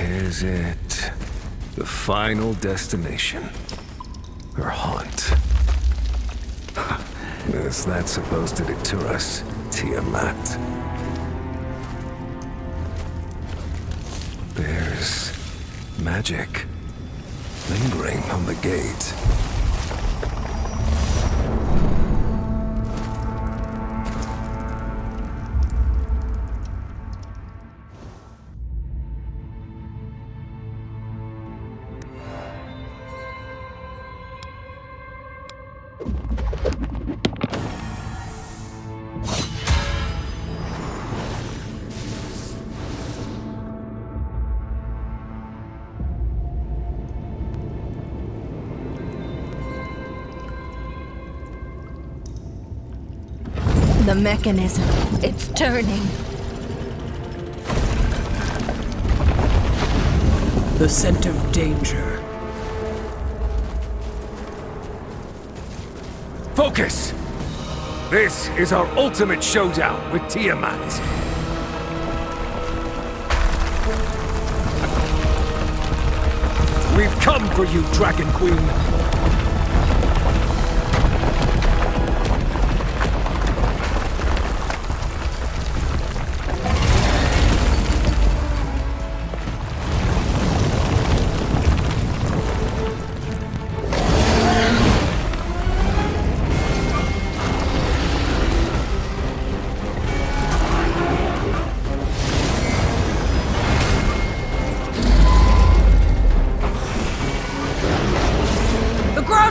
Is it the final destination? Her haunt? Is that supposed to deter us, Tiamat? There's magic lingering on the gate. The mechanism, it's turning. The scent of danger. Focus! This is our ultimate showdown with Tiamat. We've come for you, Dragon Queen.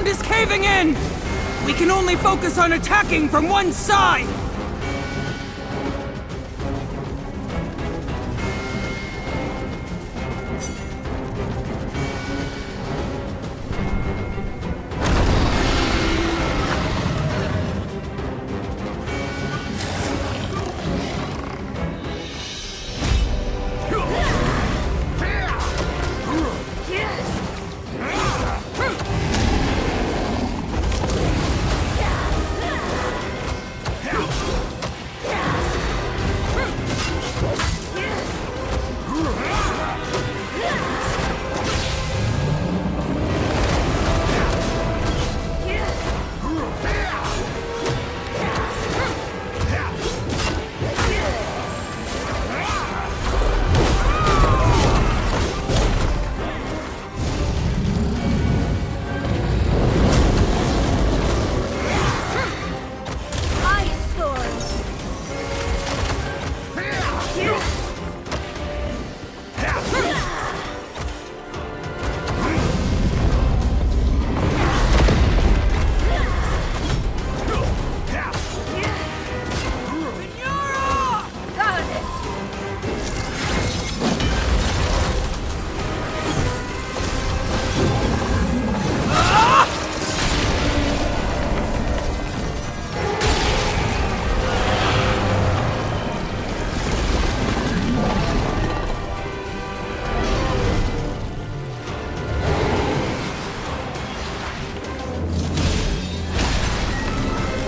Is caving in! We can only focus on attacking from one side!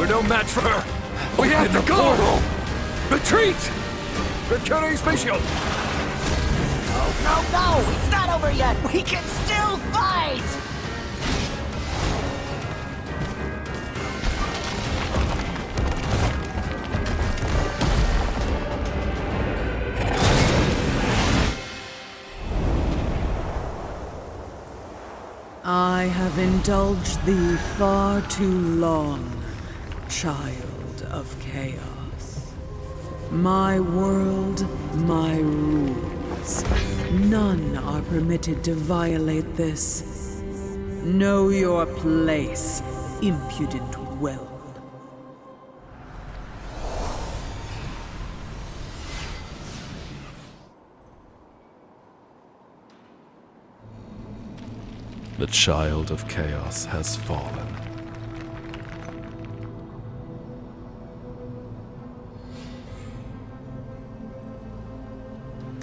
No match for her. We have to go. Portal. Retreat. Returning spatial. No, it's not over yet. We can still fight. I have indulged thee far too long, child of chaos. My world, my rules. None are permitted to violate this. Know your place, impudent whelp. The child of chaos has fallen.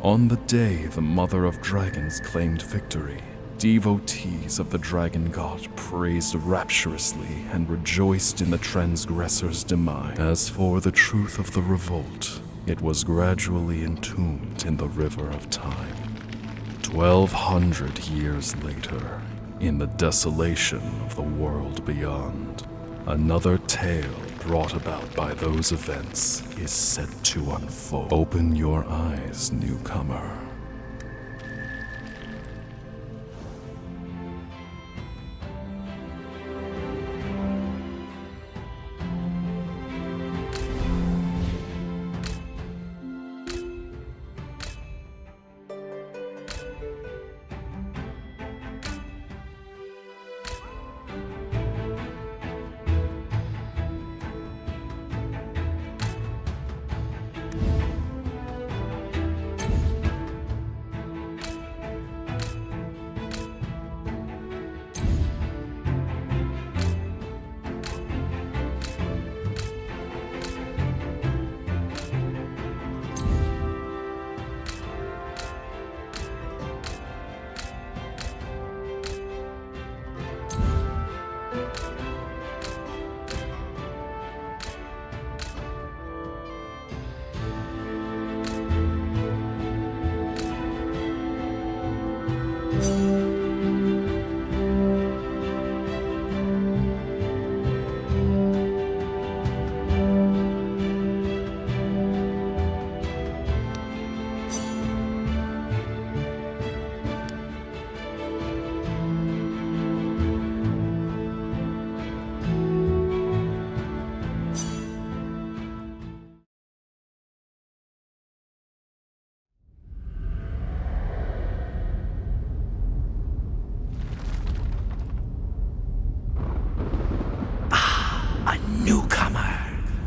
On the day the Mother of Dragons claimed victory, devotees of the Dragon God praised rapturously and rejoiced in the transgressor's demise. As for the truth of the revolt, it was gradually entombed in the river of time, 1,200 years later, in the desolation of the world beyond, another tale brought about by those events is set to unfold. Open your eyes, newcomer.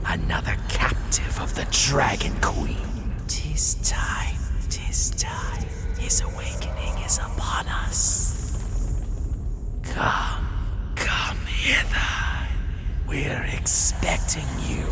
Another captive of the Dragon Queen. 'Tis time, 'tis time. His awakening is upon us. Come hither. We're expecting you.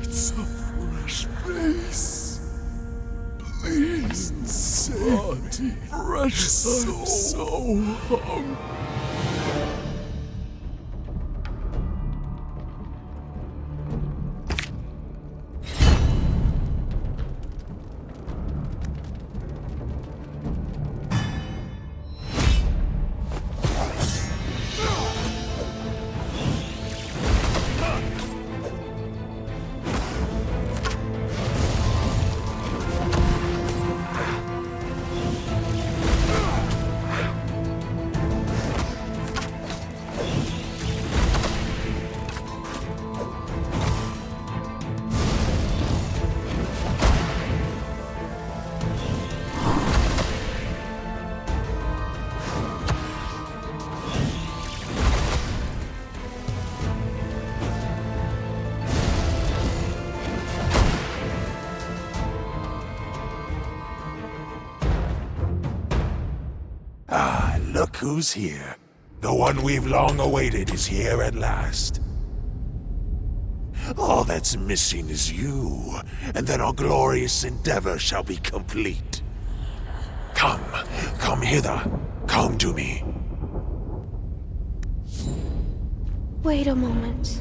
It's a fresh face. Please say fresh so hungry. Look who's here. The one we've long awaited is here at last. All that's missing is you, and then our glorious endeavor shall be complete. Come hither. Come to me. Wait a moment.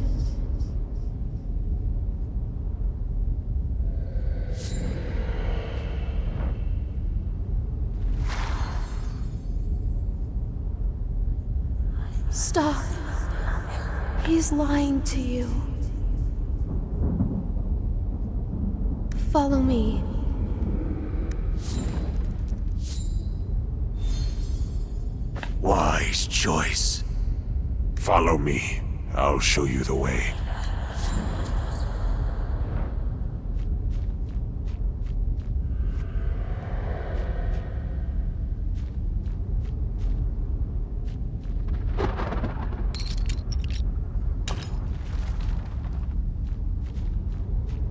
Stop. He's lying to you. Follow me. Wise choice. Follow me. I'll show you the way.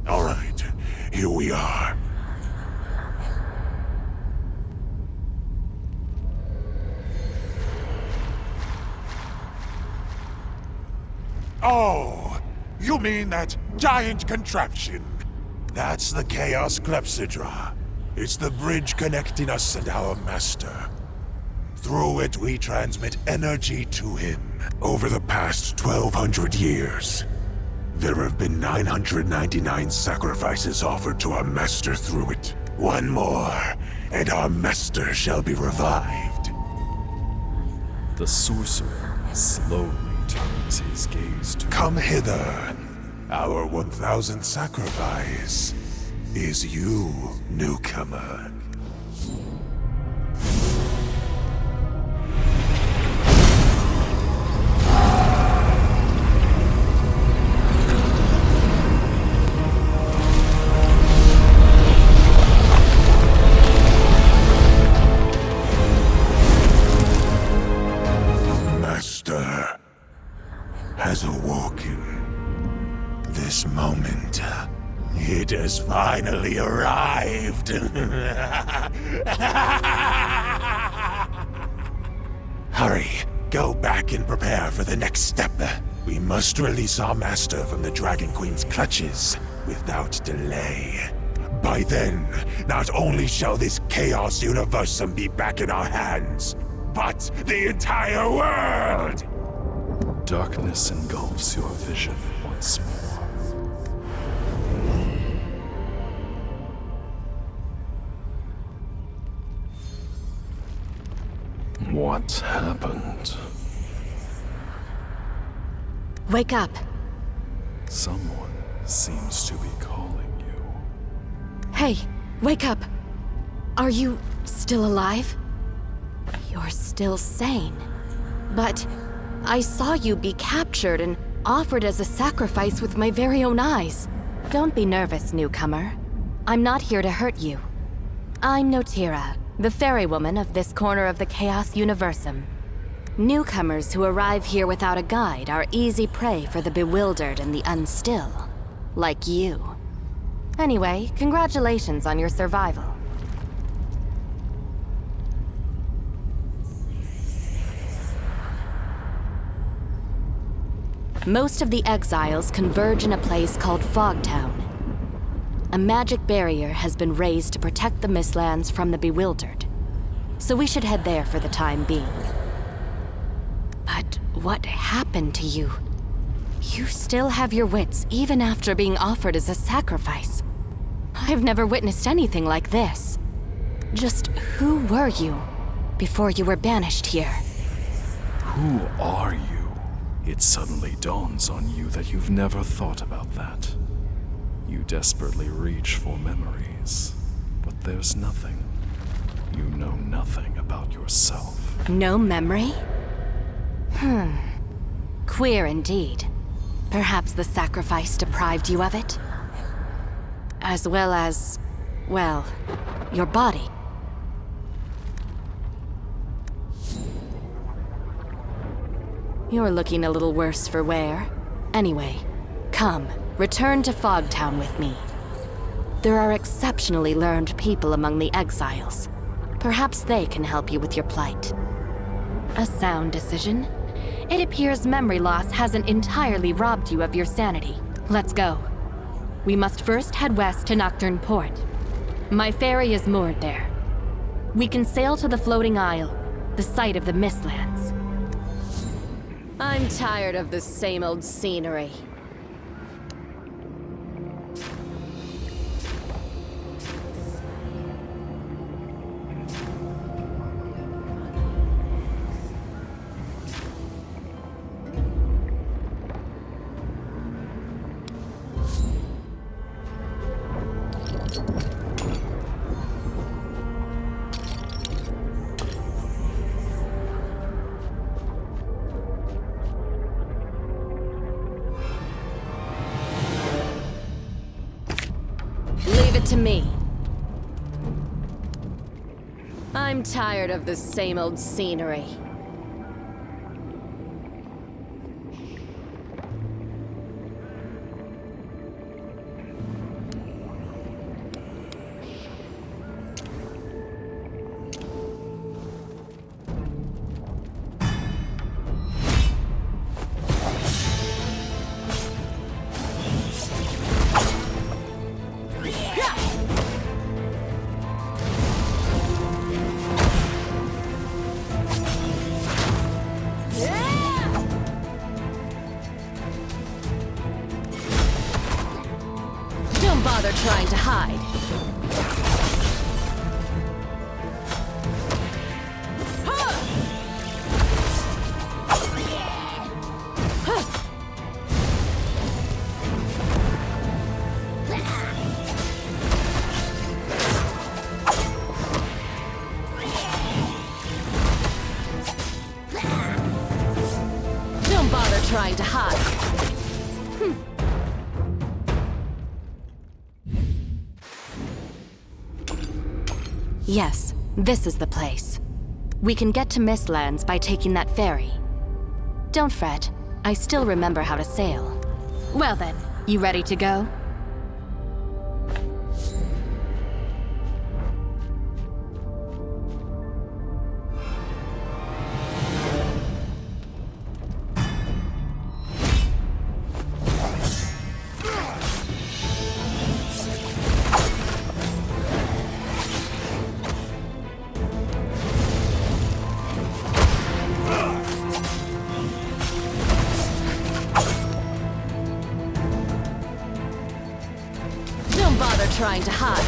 All right, here we are. Oh, you mean that giant contraption? That's the Chaos Clepsydra. It's the bridge connecting us and our master. Through it, we transmit energy to him. Over the past 1,200 years, there have been 999 sacrifices offered to our master through it. One more, and our master shall be revived. The sorcerer slowly turns his gaze to Come hither. Our 1,000th sacrifice is you, newcomer. Master has awoken. This moment, it has finally arrived. Hurry, go back and prepare for the next step. We must release our master from the Dragon Queen's clutches without delay. By then, not only shall this Chaos Universum be back in our hands, but the entire world! darkness engulfs your vision once more. What happened? Wake up! Someone seems to be calling you. Hey, wake up! Are you still alive? You're still sane. But I saw you be captured and offered as a sacrifice with my very own eyes. Don't be nervous, newcomer. I'm not here to hurt you. I'm Notira, the fairy woman of this corner of the Chaos Universum. Newcomers who arrive here without a guide are easy prey for the bewildered and the unstill. Like you. Anyway, congratulations on your survival. Most of the exiles converge in a place called Fogtown. A magic barrier has been raised to protect the Mistlands from the bewildered. So we should head there for the time being. But what happened to you? You still have your wits even after being offered as a sacrifice. I've never witnessed anything like this. Just who were you before you were banished here? Who are you? It suddenly dawns on you that you've never thought about that. You desperately reach for memories, but there's nothing. You know nothing about yourself. No memory? Queer indeed. Perhaps the sacrifice deprived you of it? As well as, well, your body. You're looking a little worse for wear. Anyway, come, return to Fogtown with me. There are exceptionally learned people among the exiles. Perhaps they can help you with your plight. A sound decision. It appears memory loss hasn't entirely robbed you of your sanity. Let's go. We must first head west to Nocturne Port. My ferry is moored there. We can sail to the floating isle, the site of the Mistlands. I'm tired of the same old scenery. it to me. I'm tired of the same old scenery. Don't bother trying to hide. Don't bother trying to hide. Yes, this is the place. We can get to Mistlands by taking that ferry. Don't fret, I still remember how to sail. Well then, you ready to go? Don't bother trying to hide.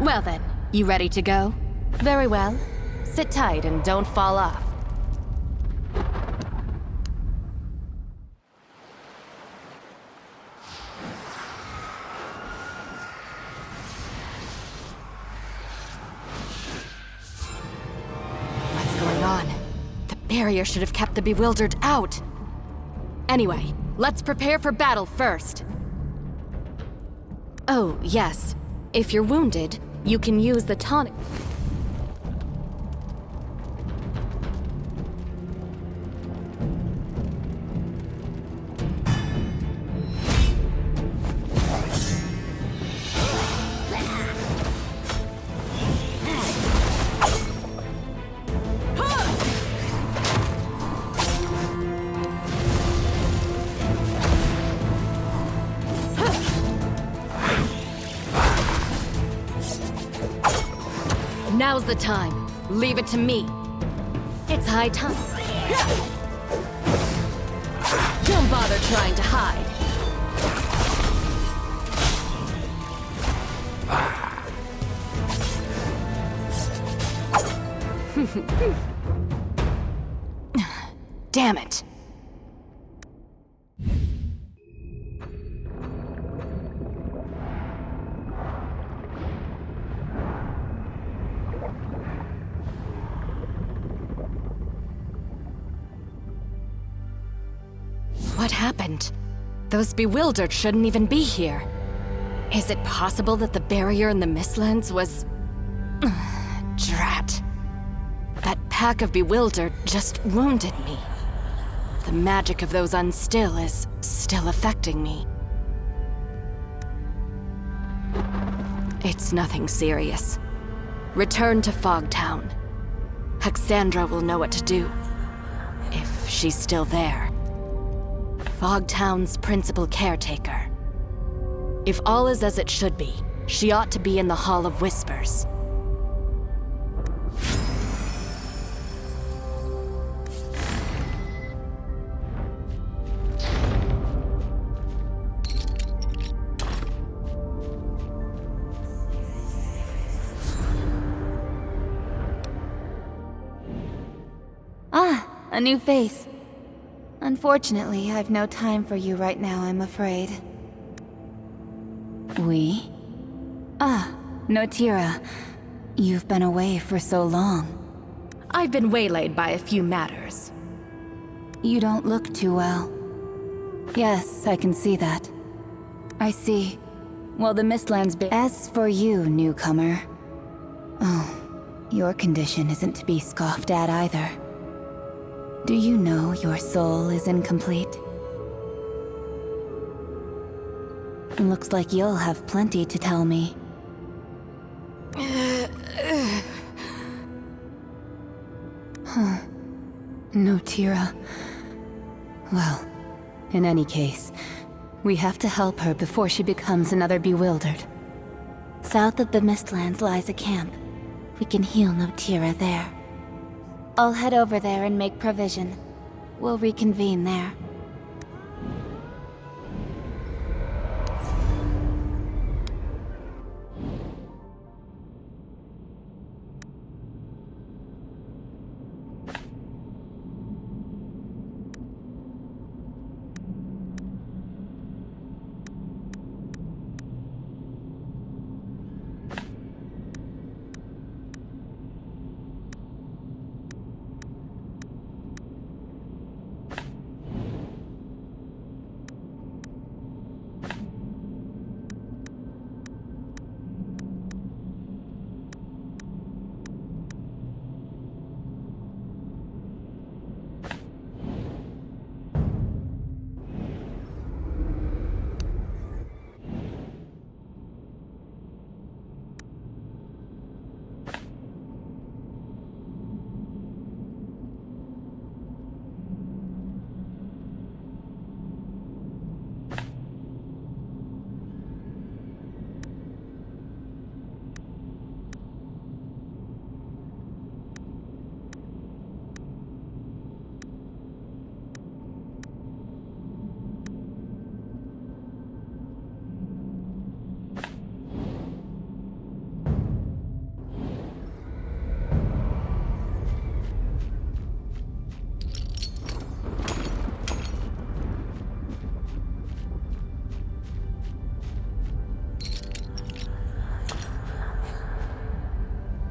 Well then, you ready to go? Very well. Sit tight and don't fall off. What's going on? The barrier should have kept the bewildered out. Anyway, let's prepare for battle first. Oh, yes. If you're wounded, you can use the tonic. Now's the time. Leave it to me. It's high time. Don't bother trying to hide. Damn it. What happened? Those bewildered shouldn't even be here. Is it possible that the barrier in the Mistlands was... Drat. That pack of bewildered just wounded me. The magic of those unstill is still affecting me. It's nothing serious. Return to Fogtown. Hexandra will know what to do. If she's still there. Fogtown's principal caretaker. If all is as it should be, she ought to be in the Hall of Whispers. Ah, a new face. Unfortunately, I've no time for you right now, I'm afraid. We? Ah, Notira. You've been away for so long. I've been waylaid by a few matters. You don't look too well. Yes, I can see that. I see. Well, the Mistlands As for you, newcomer... Oh, your condition isn't to be scoffed at either. Do you know your soul is incomplete? Looks like you'll have plenty to tell me. Huh. Notira. Well, in any case, we have to help her before she becomes another bewildered. South of the Mistlands lies a camp. We can heal Notira there. I'll head over there and make provision. We'll reconvene there.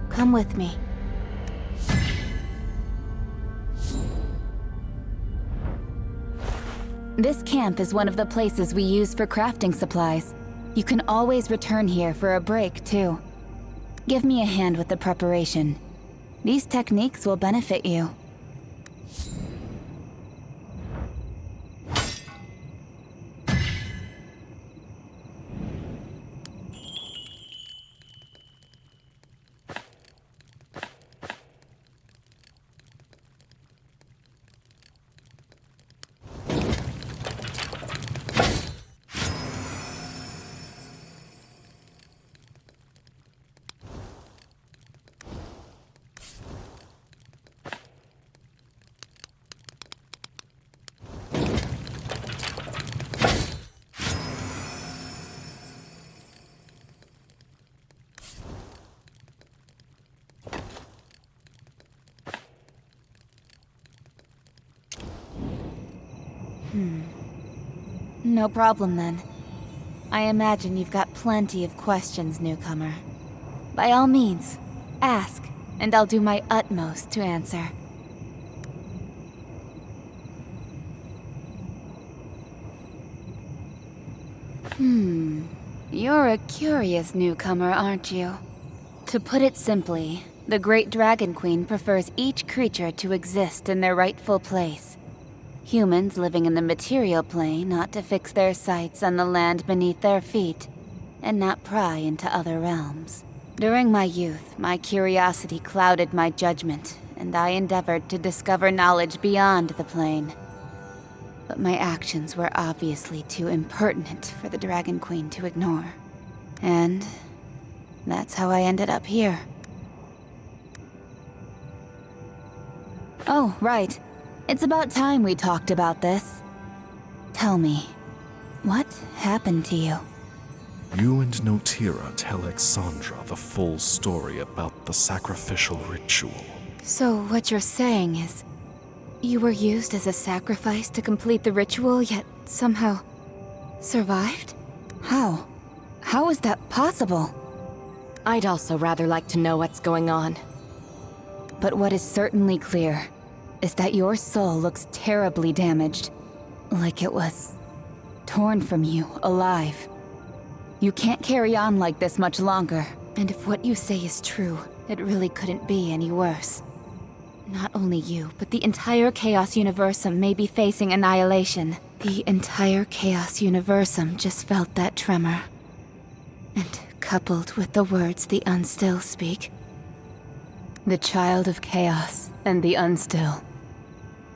Come with me. This camp is one of the places we use for crafting supplies. You can always return here for a break, too. Give me a hand with the preparation. These techniques will benefit you. No problem then. I imagine you've got plenty of questions, newcomer. By all means, ask, and I'll do my utmost to answer. You're a curious newcomer, aren't you? To put it simply, the Great Dragon Queen prefers each creature to exist in their rightful place. Humans living in the material plane ought to fix their sights on the land beneath their feet, and not pry into other realms. During my youth, my curiosity clouded my judgment, and I endeavored to discover knowledge beyond the plane. But my actions were obviously too impertinent for the Dragon Queen to ignore. And that's how I ended up here. Oh, right. It's about time we talked about this. Tell me, what happened to you? You and Notira tell Exandra the full story about the sacrificial ritual. So what you're saying is, you were used as a sacrifice to complete the ritual, yet somehow survived? How? How is that possible? I'd also rather like to know what's going on. But what is certainly clear is that your soul looks terribly damaged. Like it was torn from you, alive. You can't carry on like this much longer. And if what you say is true, it really couldn't be any worse. Not only you, but the entire Chaos Universum may be facing annihilation. The entire Chaos Universum just felt that tremor. And coupled with the words the Unstill speak, the child of chaos and the Unstill,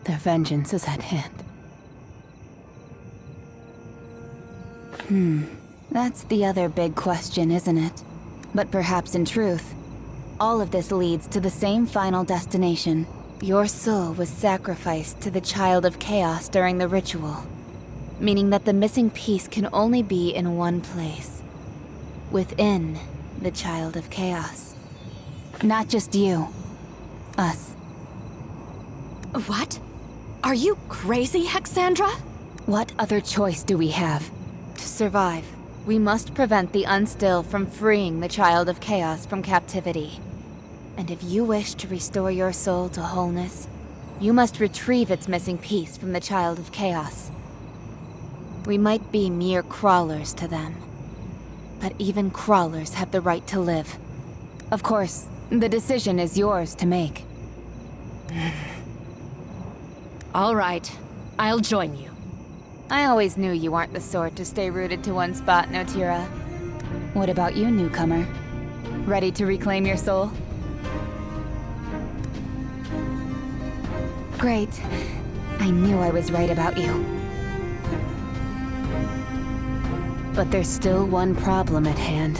their vengeance is at hand. That's the other big question, isn't it? But perhaps in truth, all of this leads to the same final destination. Your soul was sacrificed to the child of chaos during the ritual, meaning that the missing piece can only be in one place. Within the child of chaos. Not just you. Us. What? Are you crazy, Hexandra? What other choice do we have? To survive, we must prevent the Unstill from freeing the child of chaos from captivity. And if you wish to restore your soul to wholeness, you must retrieve its missing piece from the child of chaos. We might be mere crawlers to them, but even crawlers have the right to live. Of course, the decision is yours to make. All right, I'll join you. I always knew you aren't the sort to stay rooted to one spot, Notira. What about you, newcomer? Ready to reclaim your soul? Great. I knew I was right about you. But there's still one problem at hand.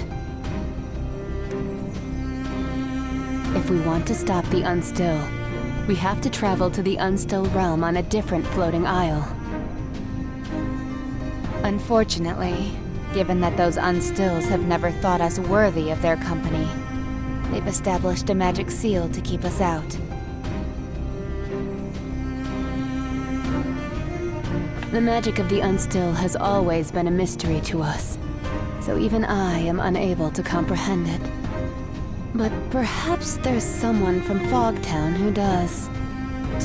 If we want to stop the Unstill, we have to travel to the Unstill realm on a different floating isle. Unfortunately, given that those Unstills have never thought us worthy of their company, they've established a magic seal to keep us out. The magic of the Unstill has always been a mystery to us, so even I am unable to comprehend it. But perhaps there's someone from Fogtown who does.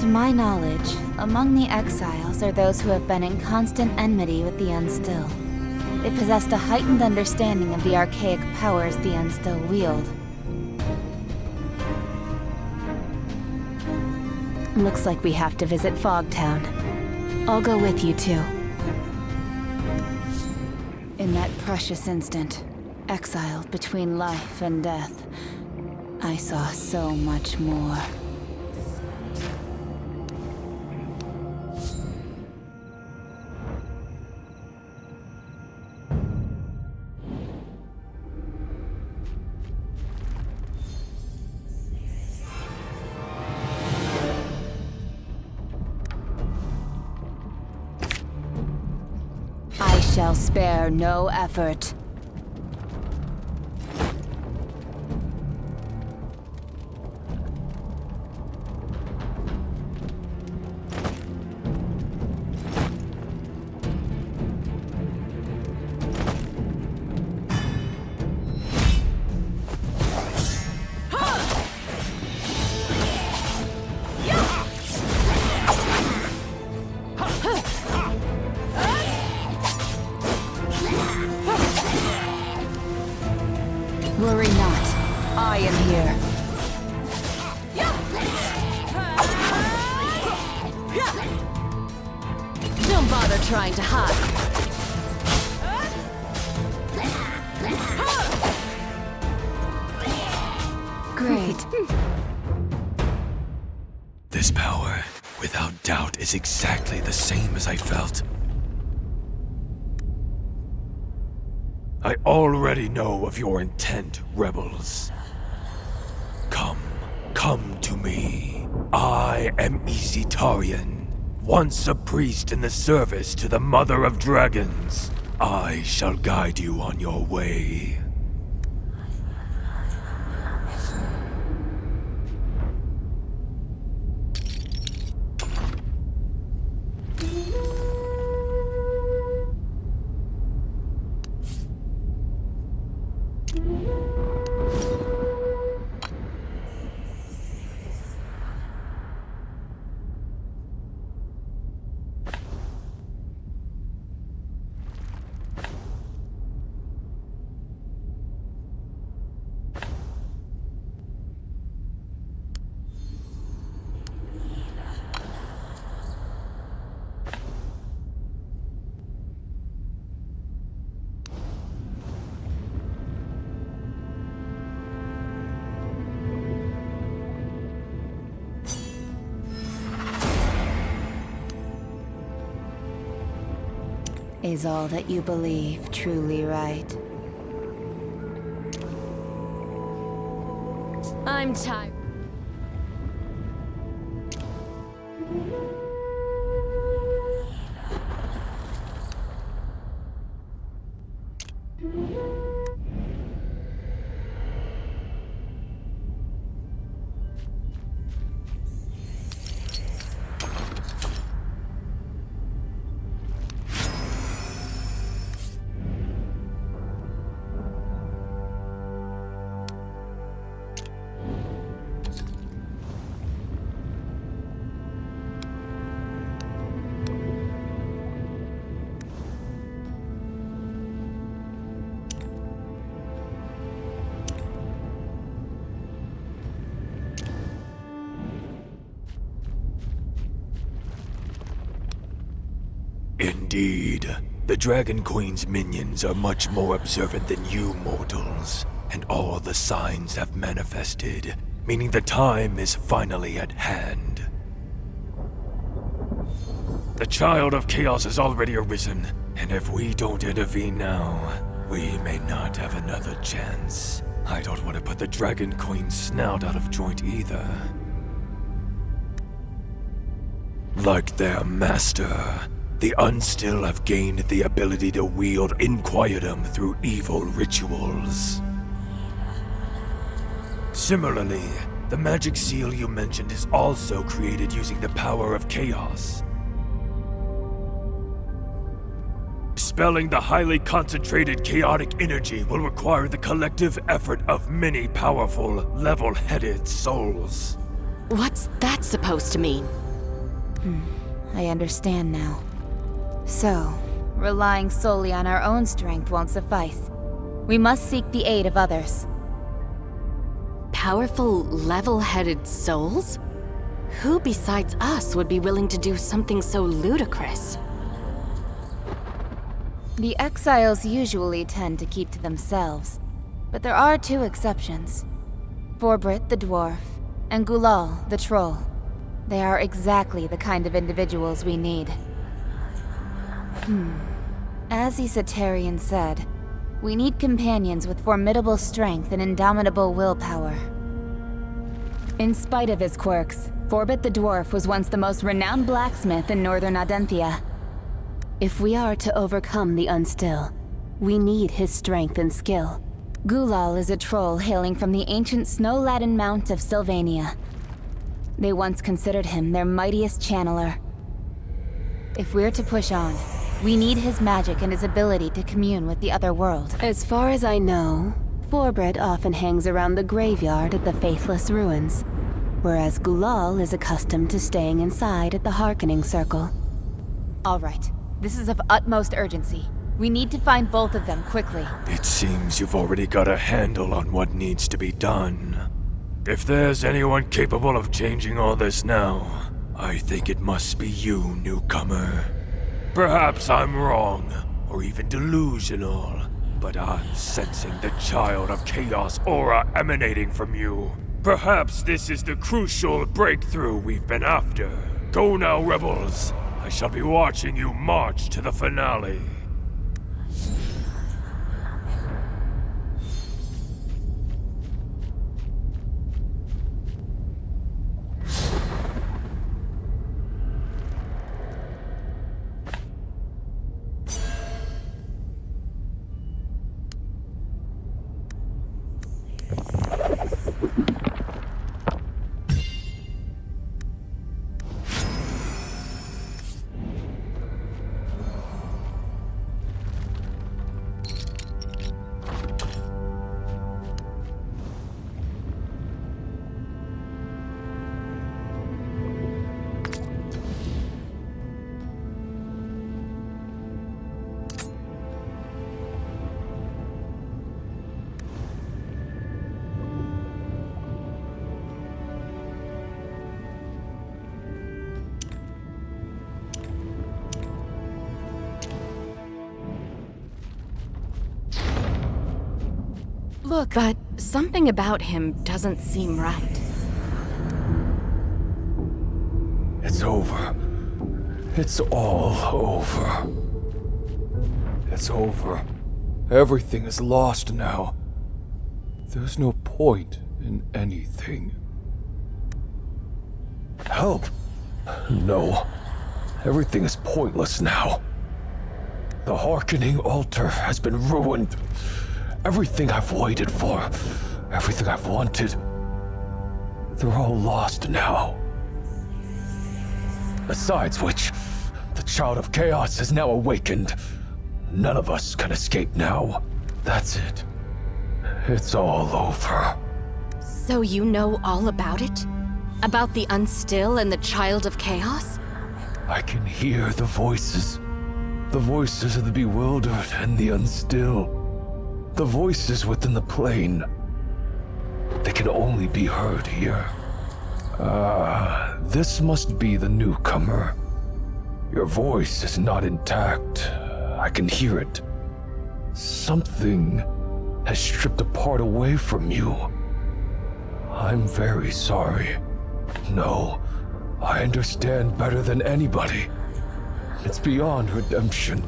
To my knowledge, among the exiles are those who have been in constant enmity with the Unstill. They possessed a heightened understanding of the archaic powers the Unstill wield. Looks like we have to visit Fogtown. I'll go with you too. In that precious instant, exiled between life and death, I saw so much more. I shall spare no effort. Worry not. I am here. Don't bother trying to hide. Great. This power, without doubt, is exactly the same as I felt. I already know of your intent, rebels. Come to me. I am Isitarian, once a priest in the service to the Mother of Dragons. I shall guide you on your way. Is all that you believe truly right? I'm tired. Indeed. The Dragon Queen's minions are much more observant than you mortals, and all the signs have manifested, meaning the time is finally at hand. The Child of Chaos has already arisen, and if we don't intervene now, we may not have another chance. I don't want to put the Dragon Queen's snout out of joint either. Like their master, the Unstill have gained the ability to wield Inquietum through evil rituals. Similarly, the magic seal you mentioned is also created using the power of chaos. Dispelling the highly concentrated chaotic energy will require the collective effort of many powerful, level-headed souls. What's that supposed to mean? I understand now. So, relying solely on our own strength won't suffice. We must seek the aid of others. Powerful, level-headed souls? Who besides us would be willing to do something so ludicrous? The exiles usually tend to keep to themselves, but there are two exceptions. Forbrit the dwarf, and Gulal the troll. They are exactly the kind of individuals we need. As Isitarian said, we need companions with formidable strength and indomitable willpower. In spite of his quirks, Forbit the dwarf was once the most renowned blacksmith in northern Adenthia. If we are to overcome the Unstill, we need his strength and skill. Gulal is a troll hailing from the ancient snow-laden mount of Sylvania. They once considered him their mightiest channeler. If we're to push on, we need his magic and his ability to commune with the other world. As far as I know, Forbrit often hangs around the graveyard at the Faithless Ruins, whereas Gulal is accustomed to staying inside at the Hearkening Circle. All right, this is of utmost urgency. We need to find both of them quickly. It seems you've already got a handle on what needs to be done. If there's anyone capable of changing all this now, I think it must be you, newcomer. Perhaps I'm wrong, or even delusional, but I'm sensing the child of chaos aura emanating from you. Perhaps this is the crucial breakthrough we've been after. Go now, rebels. I shall be watching you march to the finale. Look, but something about him doesn't seem right. It's over. It's all over. It's over. Everything is lost now. There's no point in anything. Help! No. Everything is pointless now. The Hearkening Altar has been ruined. Everything I've waited for, everything I've wanted, they're all lost now. Besides which, the Child of Chaos has now awakened. None of us can escape now. That's it. It's all over. So you know all about it? About the Unstill and the Child of Chaos? I can hear the voices. The voices of the bewildered and the unstill. The voices within the plane. They can only be heard here. This must be the newcomer. Your voice is not intact. I can hear it. Something has stripped a part away from you. I'm very sorry. No, I understand better than anybody. It's beyond redemption.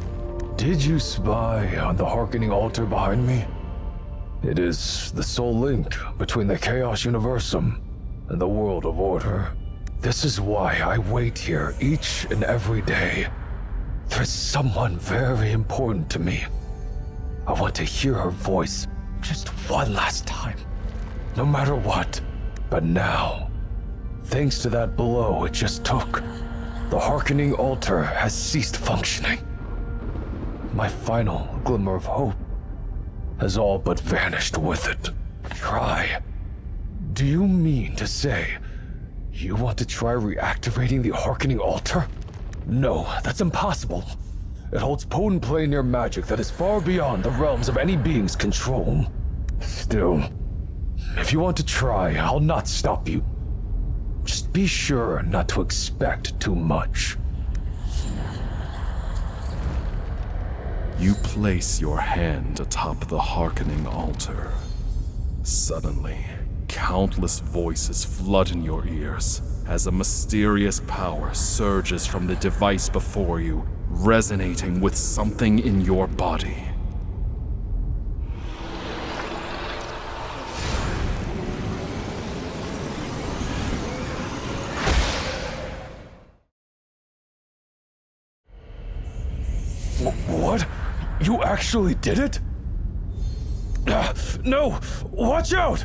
Did you spy on the Hearkening Altar behind me? It is the sole link between the Chaos Universum and the World of Order. This is why I wait here each and every day. There's someone very important to me. I want to hear her voice just one last time, no matter what. But now, thanks to that blow it just took, the Hearkening Altar has ceased functioning. My final glimmer of hope has all but vanished with it. Try? Do you mean to say you want to try reactivating the Hearkening Altar? No, that's impossible. It holds potent planar magic that is far beyond the realms of any being's control. Still, if you want to try, I'll not stop you. Just be sure not to expect too much. You place your hand atop the Hearkening Altar. Suddenly, countless voices flood in your ears as a mysterious power surges from the device before you, resonating with something in your body. What? You actually did it? No! Watch out!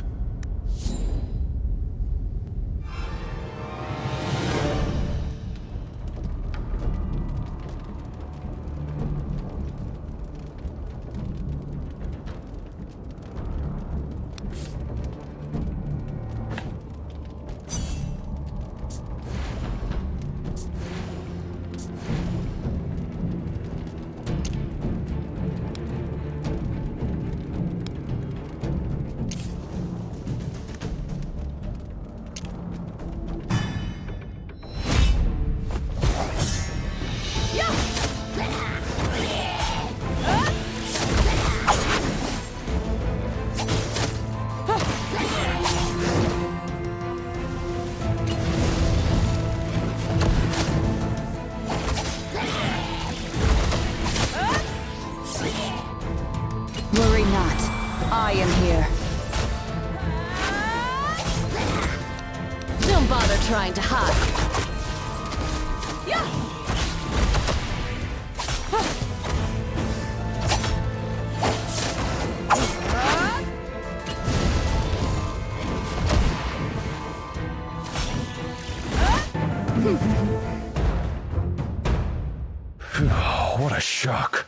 trying to hide. What a shock.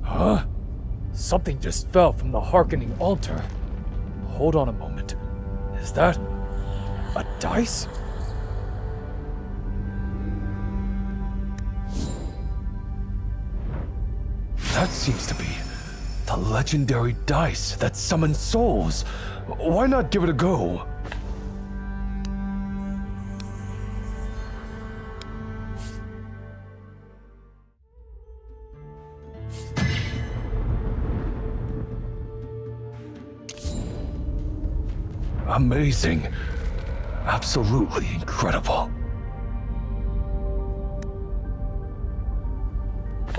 Huh? Something just fell from the Harkening altar. Hold on a moment. Is that a dice? That seems to be the legendary dice that summons souls. Why not give it a go? Amazing. Absolutely incredible.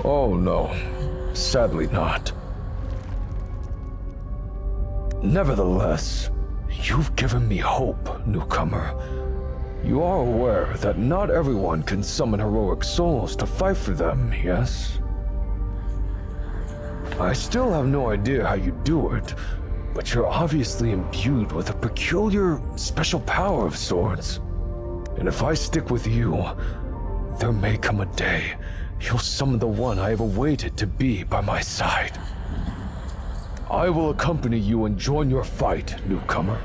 Oh no, sadly not. Nevertheless, you've given me hope, newcomer. You are aware that not everyone can summon heroic souls to fight for them, yes? I still have no idea how you do it, but you're obviously imbued with a peculiar, special power of sorts. And if I stick with you, there may come a day you'll summon the one I have awaited to be by my side. I will accompany you and join your fight, newcomer.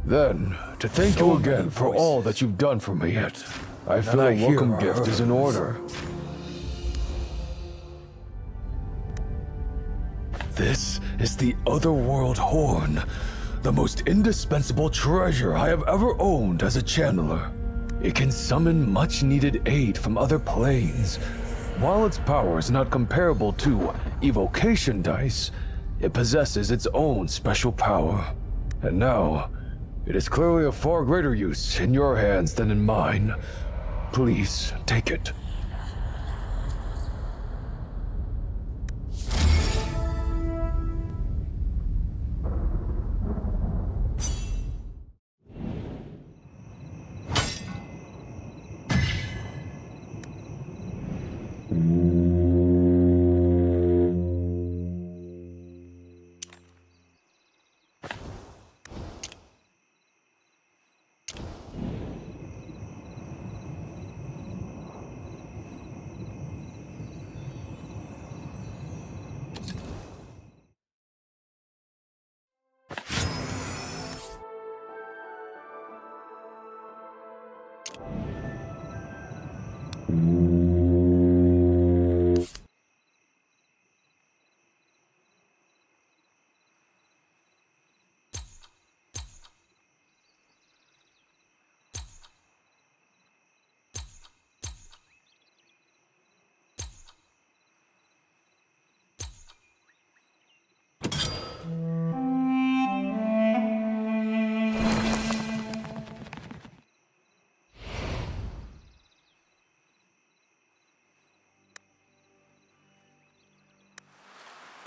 Then, to thank you again for all that you've done for me, I feel a welcome gift is in order. This is the Otherworld Horn, the most indispensable treasure I have ever owned as a channeler. It can summon much-needed aid from other planes. While its power is not comparable to evocation dice, it possesses its own special power. And now, it is clearly of far greater use in your hands than in mine. Please, take it.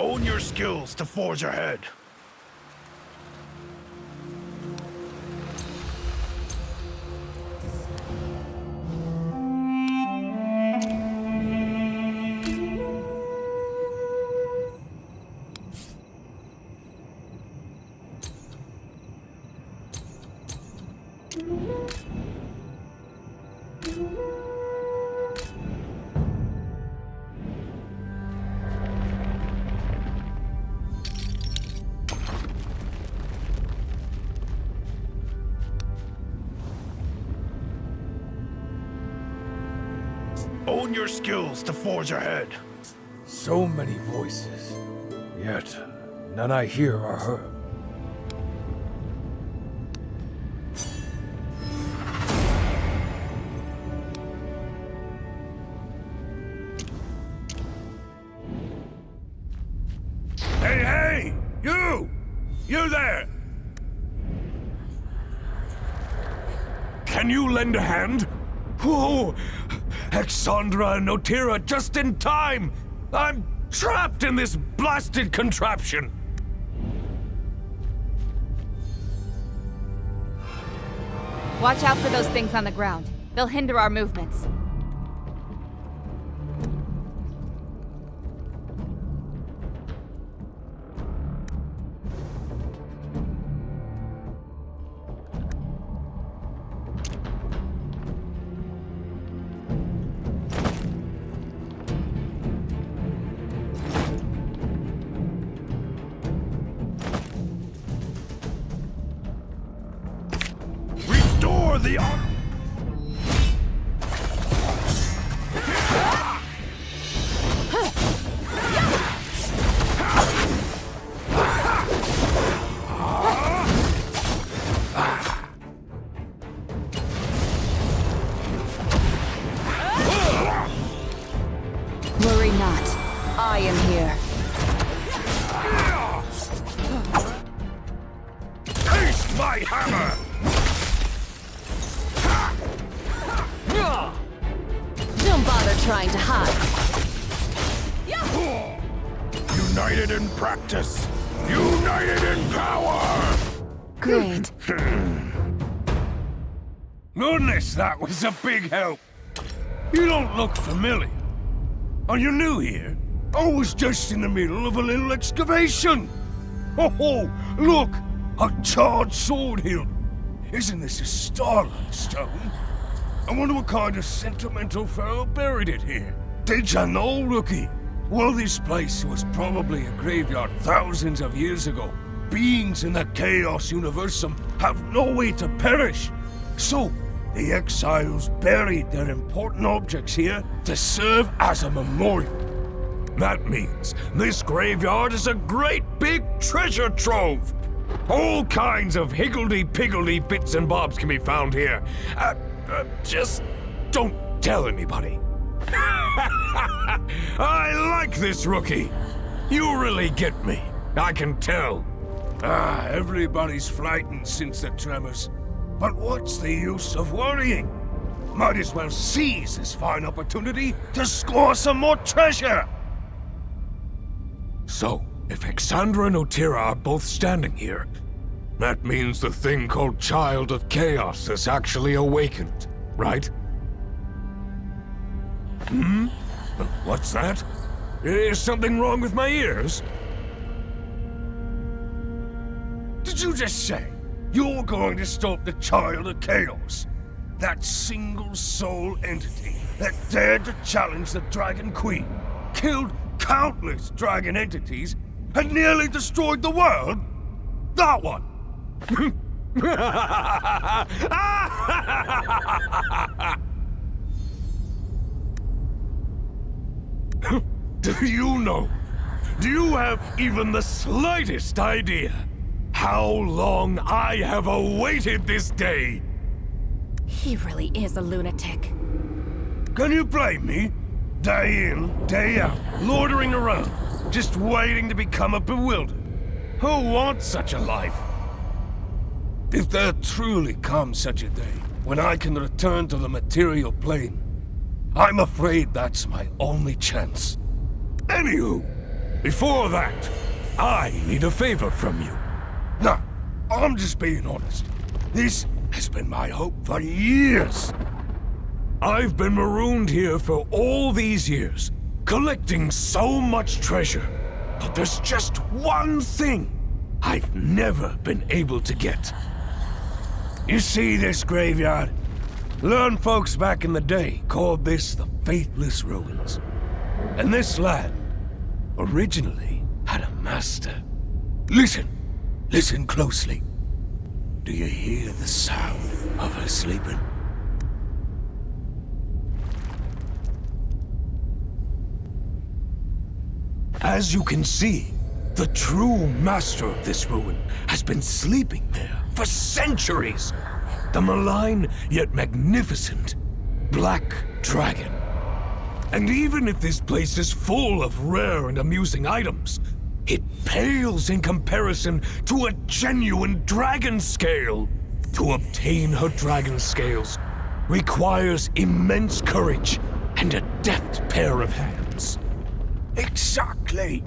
Own your skills to forge ahead. Own your skills to forge ahead. So many voices, yet none I hear are heard. Hey, hey! You! You there! Can you lend a hand? Whoa! Exandra and Notira just in time! I'm trapped in this blasted contraption! Watch out for those things on the ground. They'll hinder our movements. Restore the honor. Worry not. I am here. Taste my hammer! Don't bother trying to hide. United in practice, united in power! Great. Goodness, that was a big help. You don't look familiar. Are you new here? I was just in the middle of a little excavation. Oh, look! A charred sword hilt. Isn't this a starlight stone? I wonder what kind of sentimental fellow buried it here. Did you know, rookie? Well, this place was probably a graveyard thousands of years ago. Beings in the Chaos Universum have no way to perish. So, the exiles buried their important objects here to serve as a memorial. That means this graveyard is a great big treasure trove. All kinds of higgledy-piggledy bits and bobs can be found here. Just don't tell anybody. I like this rookie. You really get me. I can tell. Everybody's frightened since the tremors. But what's the use of worrying? Might as well seize this fine opportunity to score some more treasure. So, if Exandra and Otira are both standing here, that means the thing called Child of Chaos has actually awakened, right? What's that? Is something wrong with my ears? Did you just say you're going to stop the Child of Chaos? That single-soul entity that dared to challenge the Dragon Queen, killed countless dragon entities, and nearly destroyed the world? That one! Do you know? Do you have even the slightest idea how long I have awaited this day? He really is a lunatic. Can you blame me? Day in, day out, loitering around, just waiting to become a bewildered. Who wants such a life? If there truly comes such a day when I can return to the material plane, I'm afraid that's my only chance. Anywho, before that, I need a favor from you. Nah, I'm just being honest. This has been my hope for years. I've been marooned here for all these years, collecting so much treasure. But there's just one thing I've never been able to get. You see this graveyard? Learned folks back in the day called this the Faithless Ruins. And this land originally had a master. Listen closely. Do you hear the sound of her sleeping? As you can see, the true master of this ruin has been sleeping there for centuries. The malign yet magnificent Black Dragon. And even if this place is full of rare and amusing items, it pales in comparison to a genuine dragon scale. To obtain her dragon scales requires immense courage and a deft pair of hands. Exactly!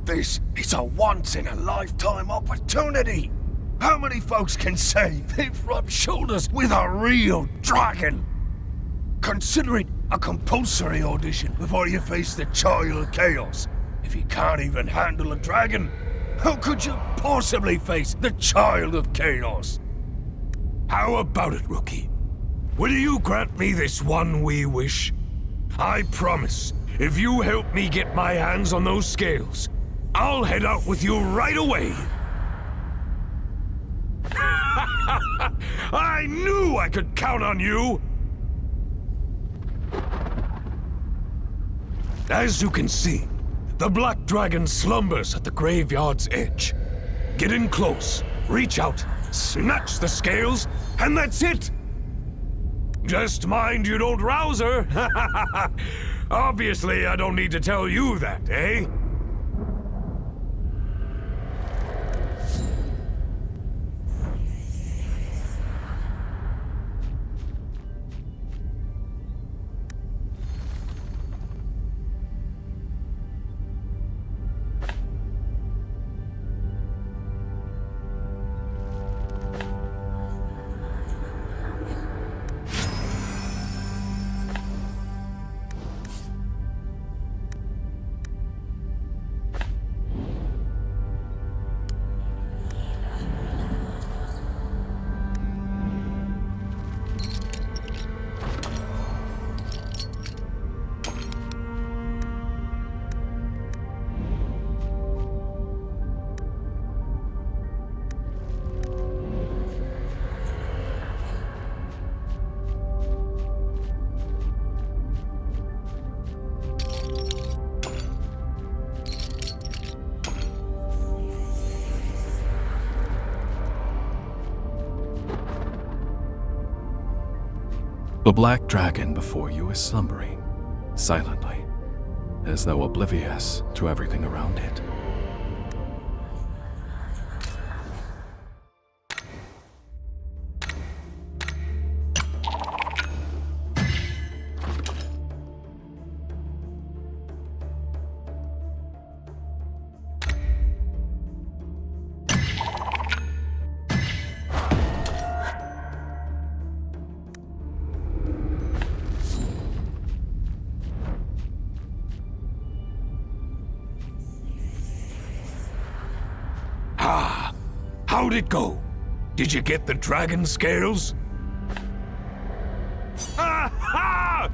This is a once-in-a-lifetime opportunity! How many folks can say they've rubbed shoulders with a real dragon? Consider it a compulsory audition before you face the Child of Chaos. If you can't even handle a dragon, how could you possibly face the Child of Chaos? How about it, Rookie? Will you grant me this one wee wish? I promise, if you help me get my hands on those scales, I'll head out with you right away. I knew I could count on you! As you can see, the Black Dragon slumbers at the graveyard's edge. Get in close, reach out, snatch the scales, and that's it! Just mind you don't rouse her! Obviously, I don't need to tell you that, eh? The black dragon before you is slumbering, silently, as though oblivious to everything around it. How'd it go? Did you get the dragon scales? Aha!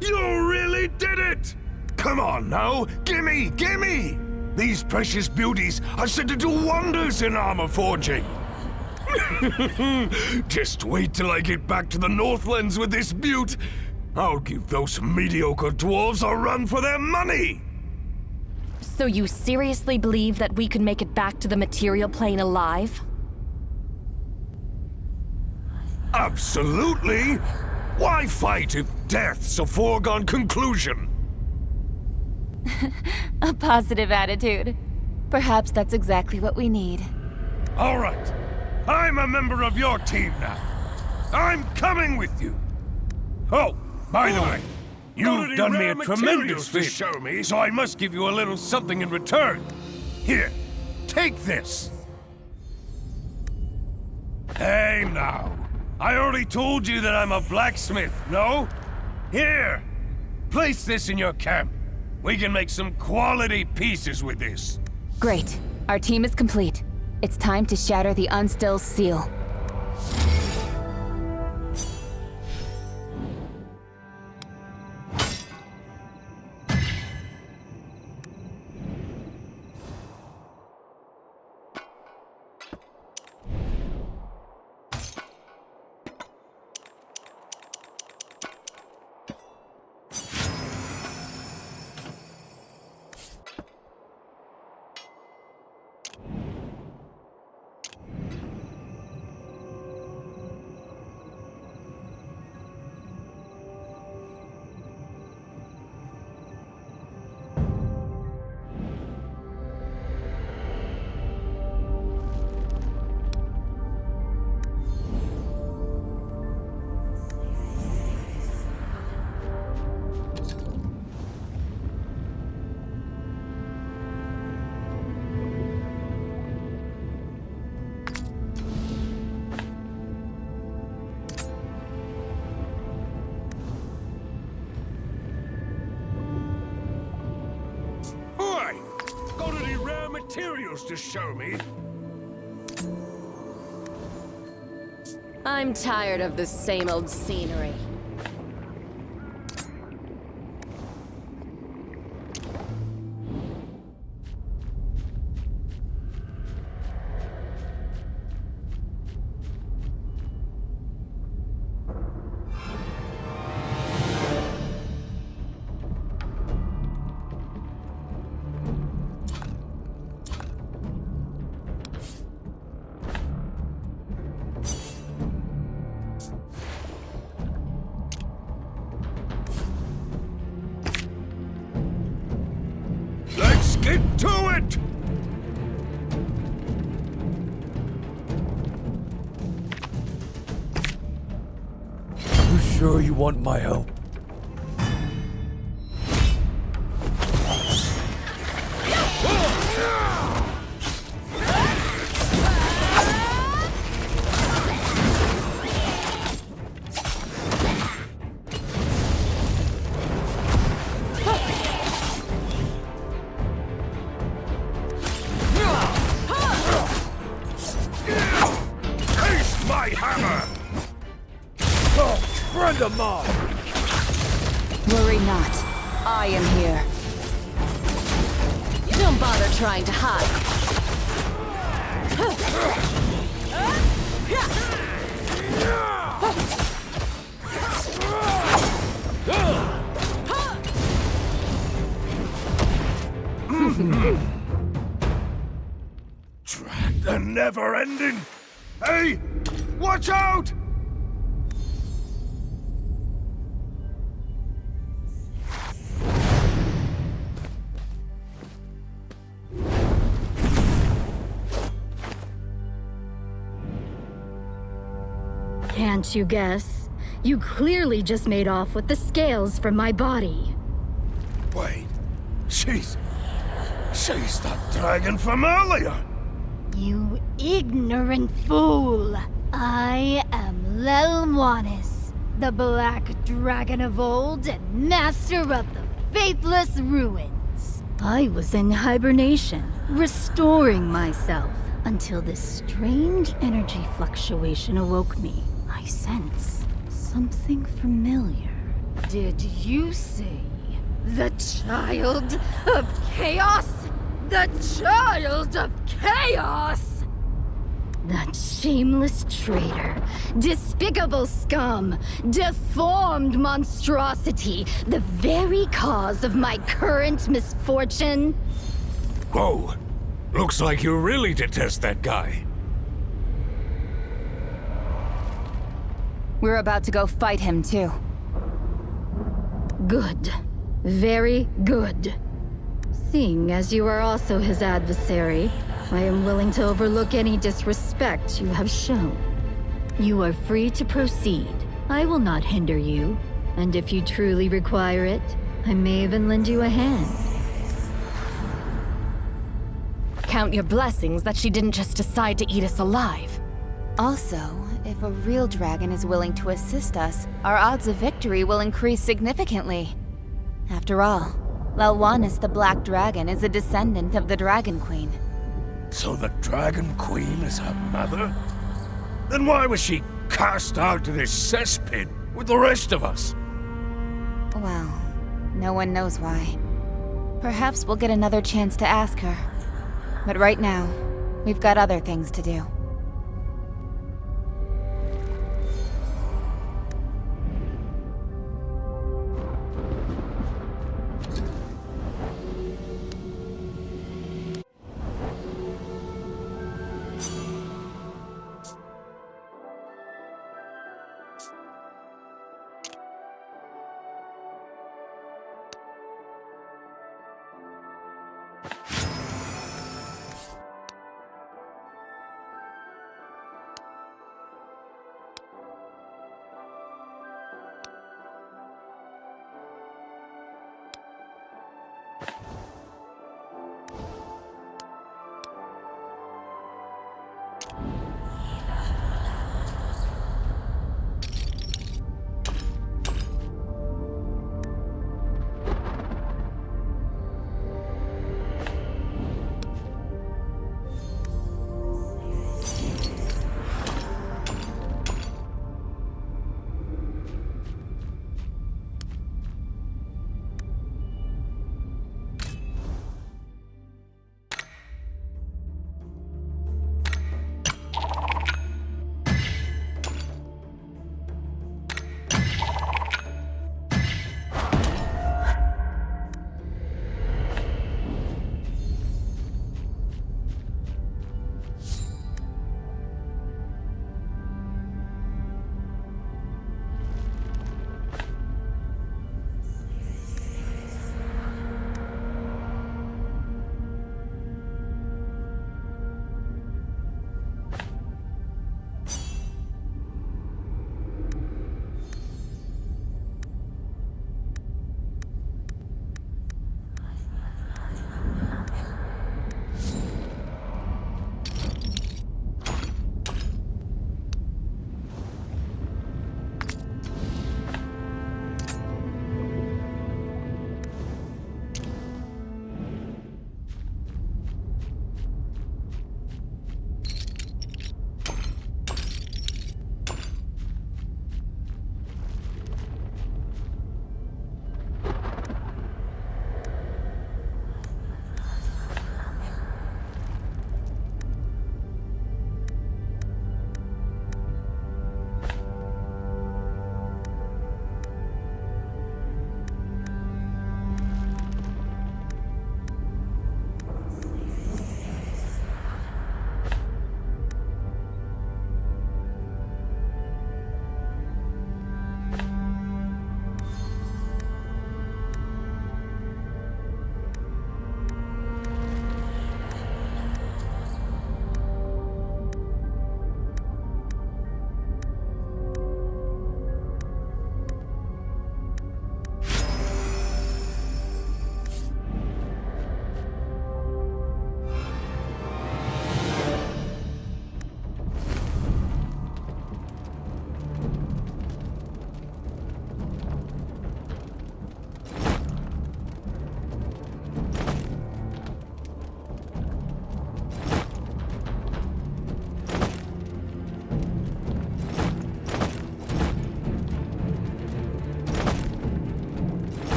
You really did it! Come on now, gimme, gimme! These precious beauties are said to do wonders in armor forging. Just wait till I get back to the Northlands with this beaut. I'll give those mediocre dwarves a run for their money! So you seriously believe that we could make it back to the material plane alive? Absolutely! Why fight if death's a foregone conclusion? A positive attitude. Perhaps that's exactly what we need. All right. I'm a member of your team now. I'm coming with you. Oh, by the way, you've done me a tremendous favor, so I must give you a little something in return. Here, take this. Hey now, I already told you that I'm a blacksmith, no? Here, place this in your camp. We can make some quality pieces with this. Great. Our team is complete. It's time to shatter the Unstill seal. materials to show me? I'm tired of the same old scenery. Let's get to it! You sure you want my help? Taste my hammer! Oh, friend of mine! Worry not. I am here. Don't bother trying to hide. Drat the never-ending! Hey! Watch out! Can't you guess? You clearly just made off with the scales from my body. Wait. She's the dragon from earlier! You ignorant fool! I am Lelwanis, the Black Dragon of old and master of the Faithless Ruins. I was in hibernation, restoring myself, until this strange energy fluctuation awoke me. I sense something familiar. Did you say the Child of Chaos? The Child of Chaos! That shameless traitor, despicable scum, deformed monstrosity, the very cause of my current misfortune? Whoa! Looks like you really detest that guy. We're about to go fight him, too. Good. Very good. Seeing as you are also his adversary, I am willing to overlook any disrespect you have shown. You are free to proceed. I will not hinder you, and if you truly require it, I may even lend you a hand. Count your blessings that she didn't just decide to eat us alive. Also, if a real dragon is willing to assist us, our odds of victory will increase significantly. After all, Lelwanis the Black Dragon is a descendant of the Dragon Queen. So the Dragon Queen is her mother? Then why was she cast out to this cesspit with the rest of us? Well, no one knows why. Perhaps we'll get another chance to ask her. But right now, we've got other things to do.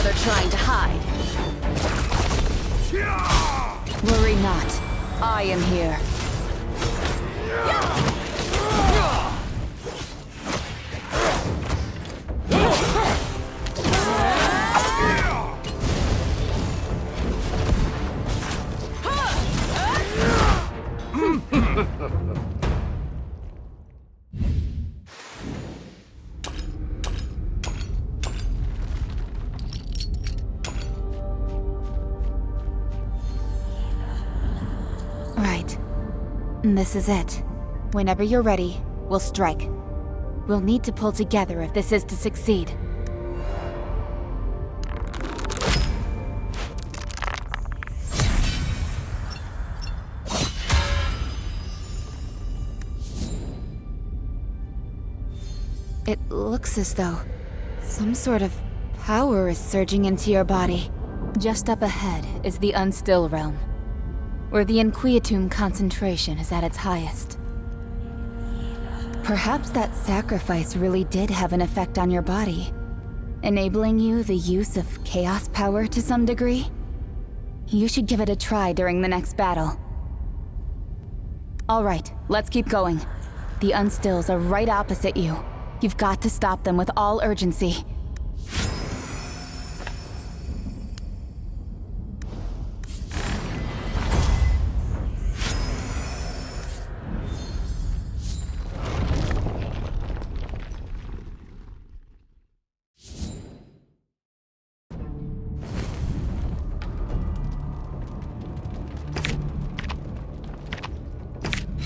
bother trying to hide. Worry not. I am here. Right. This is it. Whenever you're ready, we'll strike. We'll need to pull together if this is to succeed. It looks as though some sort of power is surging into your body. Just up ahead is the Unstill Realm, where the Inquietum concentration is at its highest. Perhaps that sacrifice really did have an effect on your body, enabling you the use of chaos power to some degree. You should give it a try during the next battle. All right, let's keep going. The Unstills are right opposite you. You've got to stop them with all urgency.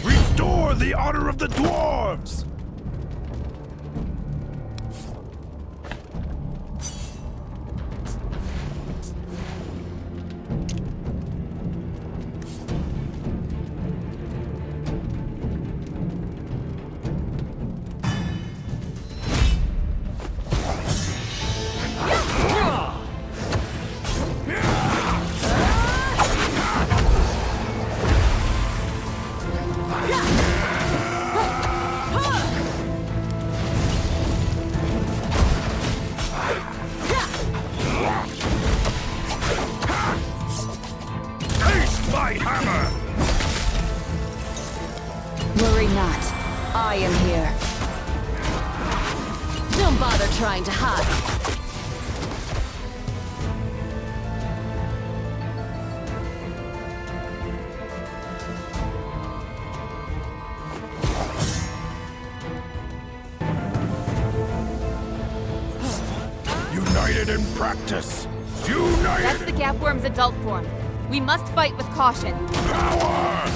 Restore the honor of the dwarves! Worry not. I am here. Don't bother trying to hide. United in practice! United! That's the Gapworm's adult form. We must fight with caution. Power!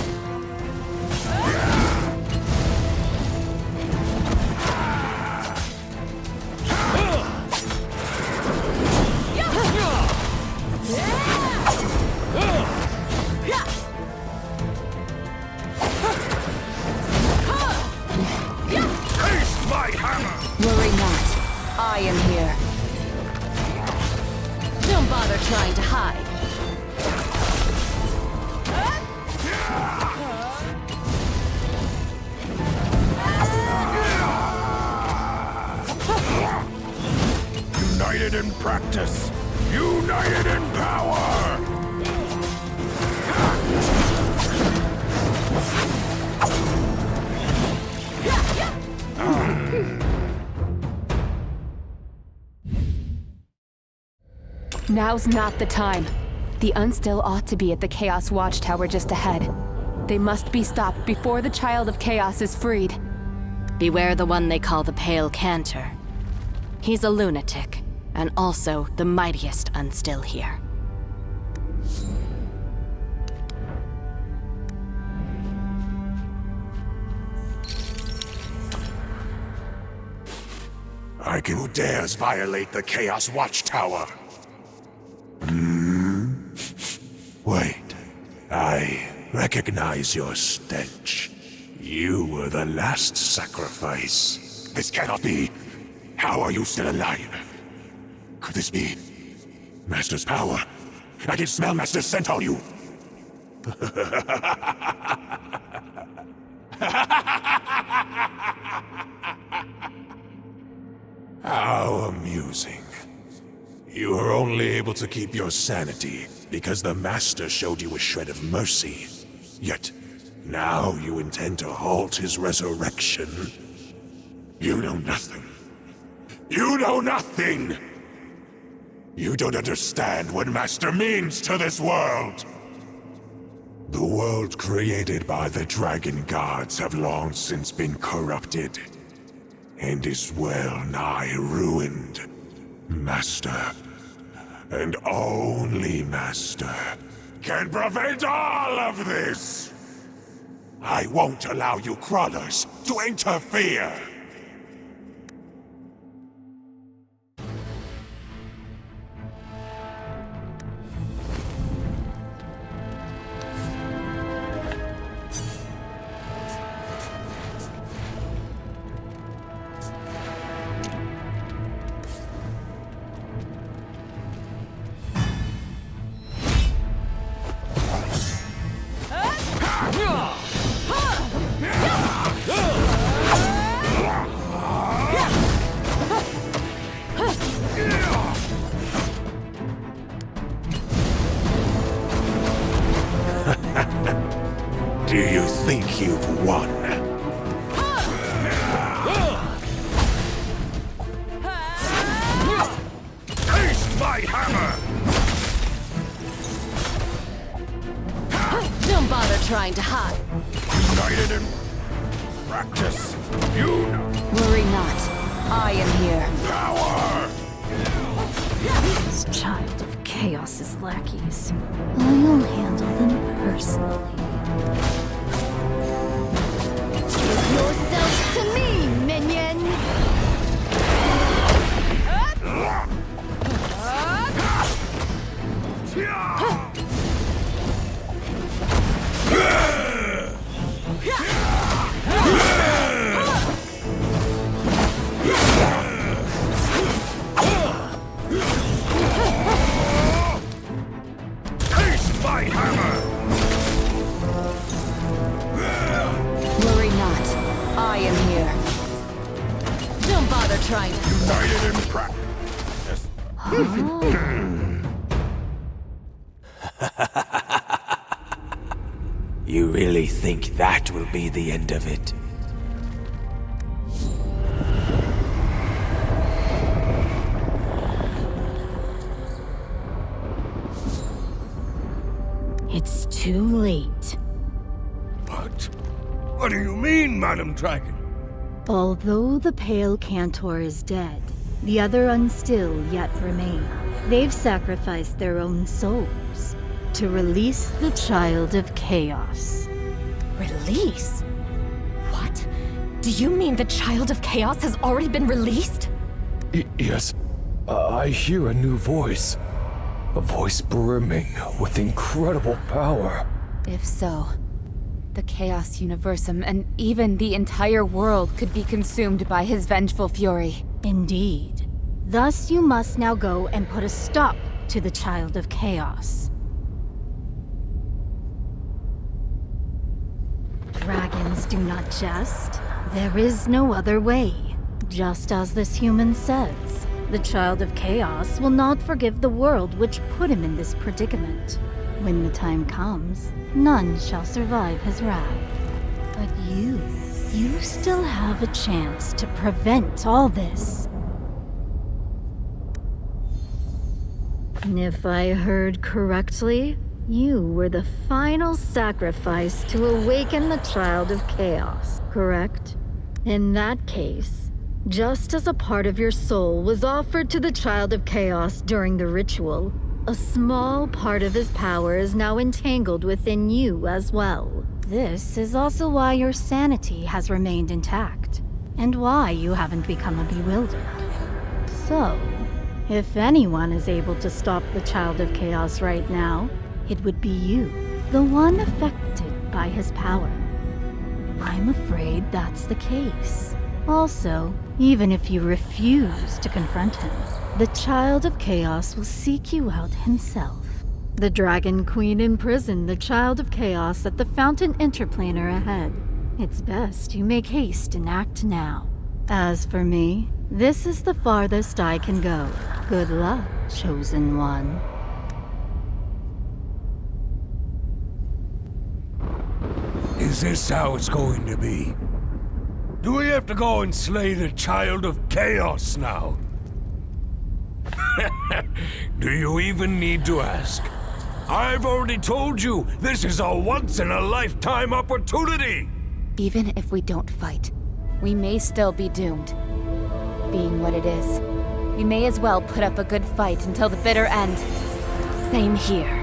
Taste my hammer! Worry not. I am here. Don't bother trying to hide. United in practice! United in power! Now's not the time. The Unstill ought to be at the Chaos Watchtower just ahead. They must be stopped before the Child of Chaos is freed. Beware the one they call the Pale Cantor. He's a lunatic, and also the mightiest Unstill here. Who dares violate the Chaos Watchtower? Wait. I recognize your stench. You were the last sacrifice. This cannot be. How are you still alive? Could this be Master's power? I can smell Master's scent on you. How amusing. You were only able to keep your sanity because the Master showed you a shred of mercy. Yet, now you intend to halt his resurrection. You know nothing. You know nothing! You don't understand what Master means to this world! The world created by the Dragon Gods have long since been corrupted, and is well nigh ruined. Master, and only Master, can prevent all of this! I won't allow you crawlers to interfere! Do you think you've won? Taste my hammer! Don't bother trying to hide. United in practice. You know. Worry not. I am here. Power! This child of Chaos's lackeys. I'll handle them personally. Give yourselves to me, minions! Taste my hammer! Worry not. I am here. Don't bother trying to. United in practice. You really think that will be the end of it? It's too late. What do you mean, Madam Dragon? Although the Pale Cantor is dead, the other unstill yet remain. They've sacrificed their own souls to release the Child of Chaos. Release? What? Do you mean the Child of Chaos has already been released? Yes. I hear a new voice. A voice brimming with incredible power. If so, the Chaos Universum and even the entire world could be consumed by his vengeful fury. Indeed. Thus you must now go and put a stop to the Child of Chaos. Dragons do not jest. There is no other way. Just as this human says, the Child of Chaos will not forgive the world which put him in this predicament. When the time comes, none shall survive his wrath. But you still have a chance to prevent all this. And if I heard correctly, you were the final sacrifice to awaken the Child of Chaos, correct? In that case, just as a part of your soul was offered to the Child of Chaos during the ritual, a small part of his power is now entangled within you as well. This is also why your sanity has remained intact, and why you haven't become a bewildered. So, if anyone is able to stop the Child of Chaos right now, it would be you, the one affected by his power. I'm afraid that's the case. Also, even if you refuse to confront him, the Child of Chaos will seek you out himself. The Dragon Queen imprisoned the Child of Chaos at the Fountain Interplanar ahead. It's best you make haste and act now. As for me, this is the farthest I can go. Good luck. chosen one. Is this how it's going to be? Do we have to go and slay the Child of Chaos now? Do you even need to ask? I've already told you, this is a once-in-a-lifetime opportunity! Even if we don't fight, we may still be doomed. Being what it is, we may as well put up a good fight until the bitter end. Same here.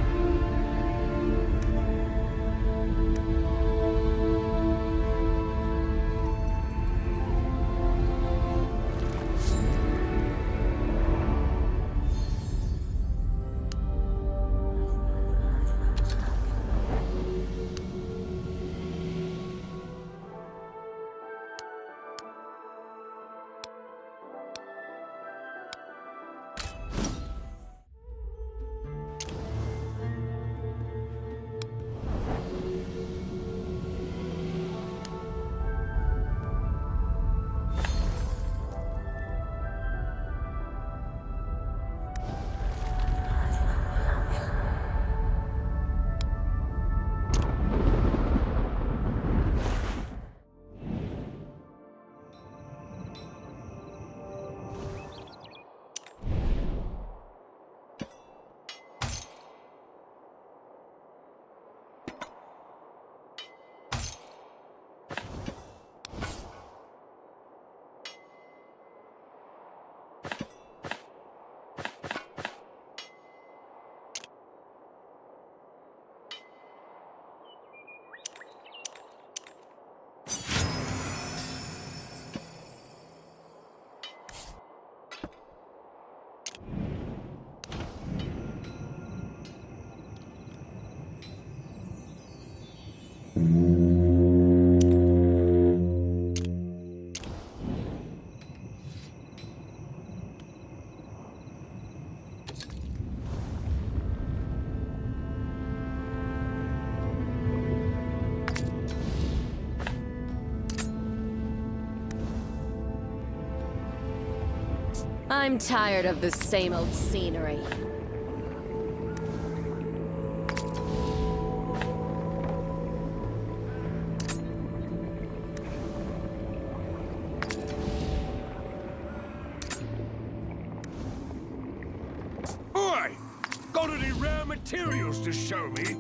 I'm tired of the same old scenery. Oi! Got any rare materials to show me?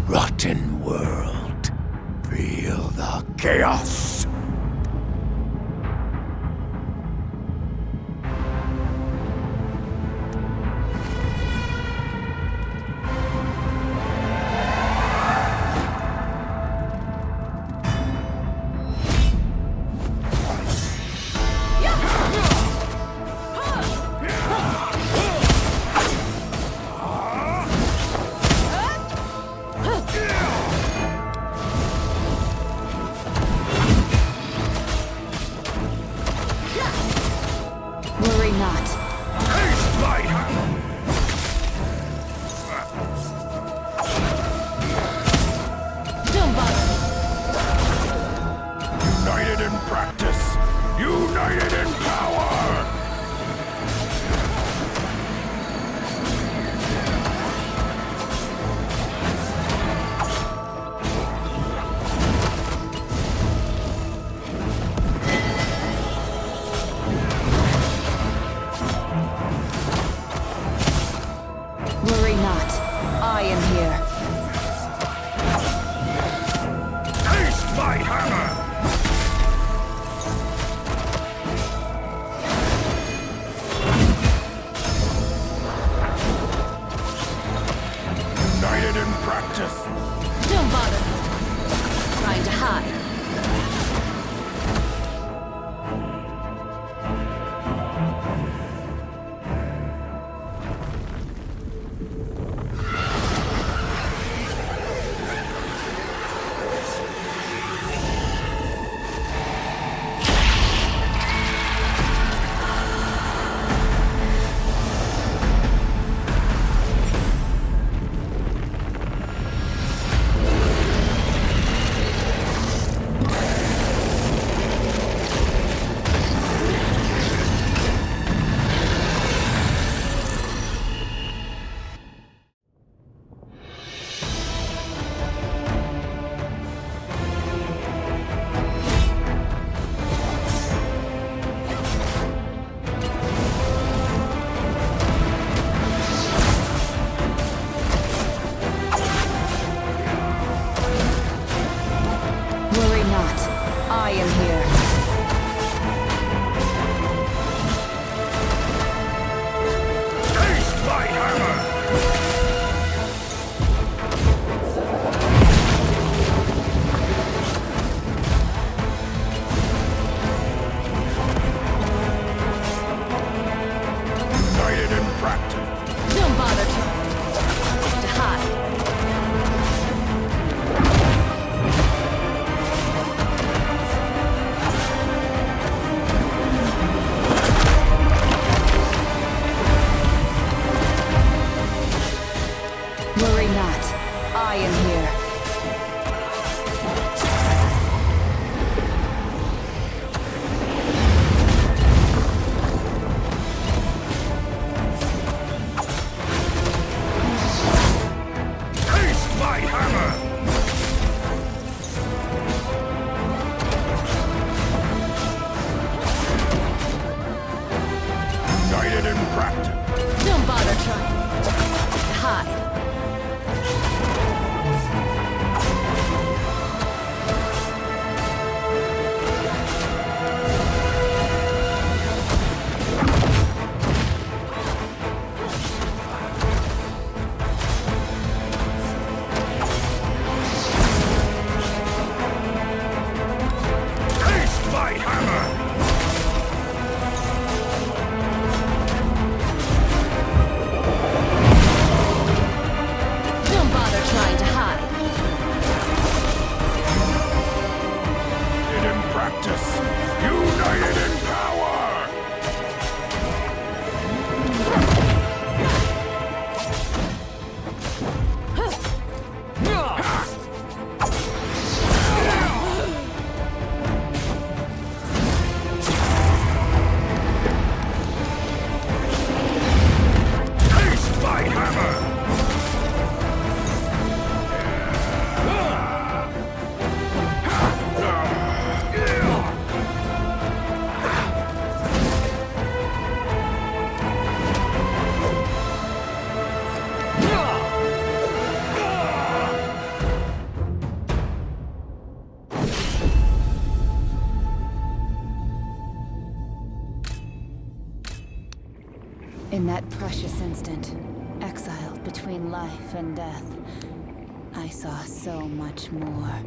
Rotten world. Feel the chaos. Yeah! practice, united in power! Worry not. I am here. Taste my hammer! United in practice. Don't bother. Trying to hide. Worry not. I am here. Taste my hammer! United in practice. Don't bother to hide. Worry not. I am here. Taste my hammer! United in practice. Don't bother trying to hide. Taste my hammer! Don't bother trying to hide. United in practice, united in power! Taste my hammer! In that precious instant, exiled between life and death, I saw so much more.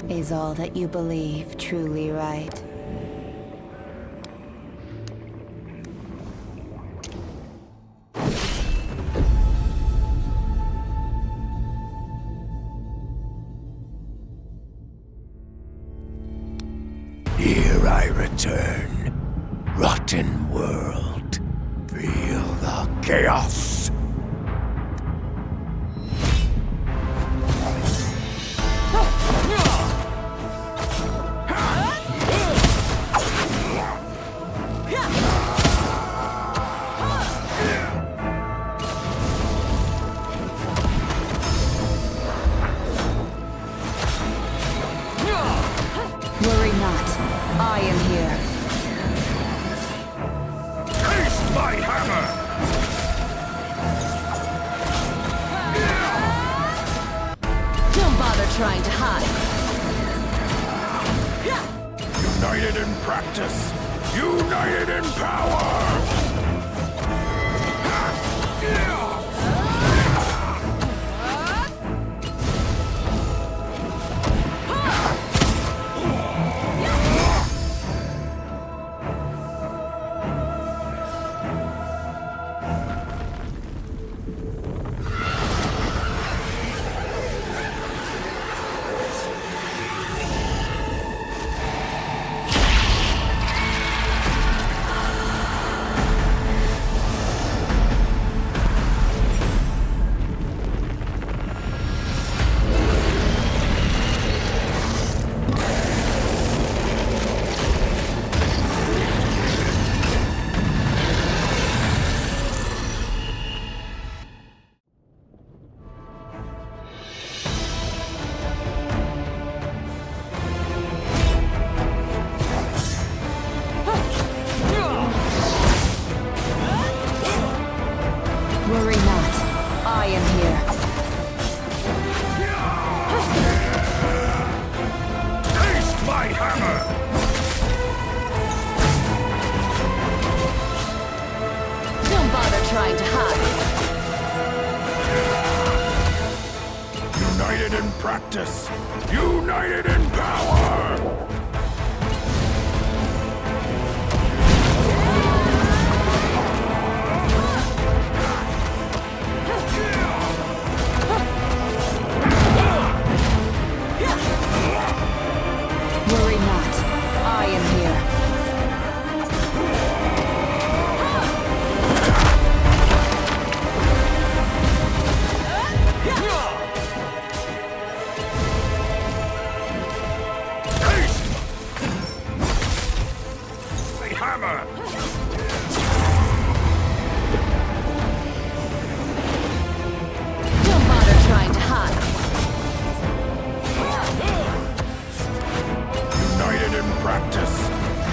Is all that you believe truly right? Here I return, rotten world. Feel the chaos. Worry not. I am here. Taste my hammer! Don't bother trying to hide. United in practice, united in power! Worry not. I am here. Taste my hammer! Don't bother trying to hide. United in practice, united in power! Worry not. I am here. My hammer! Don't bother trying to hide. United in practice,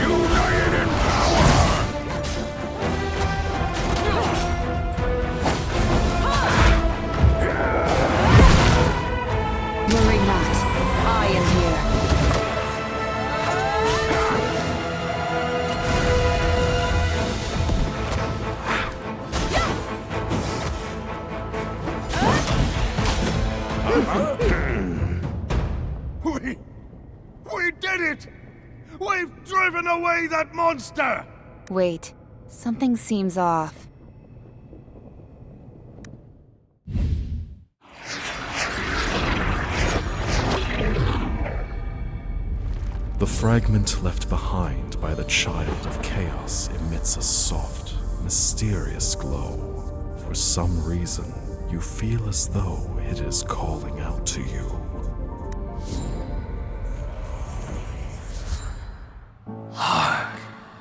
united in power! Worry not. I am here. We did it! We've driven away that monster! Wait. Something seems off. The fragment left behind by the Child of Chaos emits a soft, mysterious glow. For some reason, you feel as though it is calling out to you. Hark,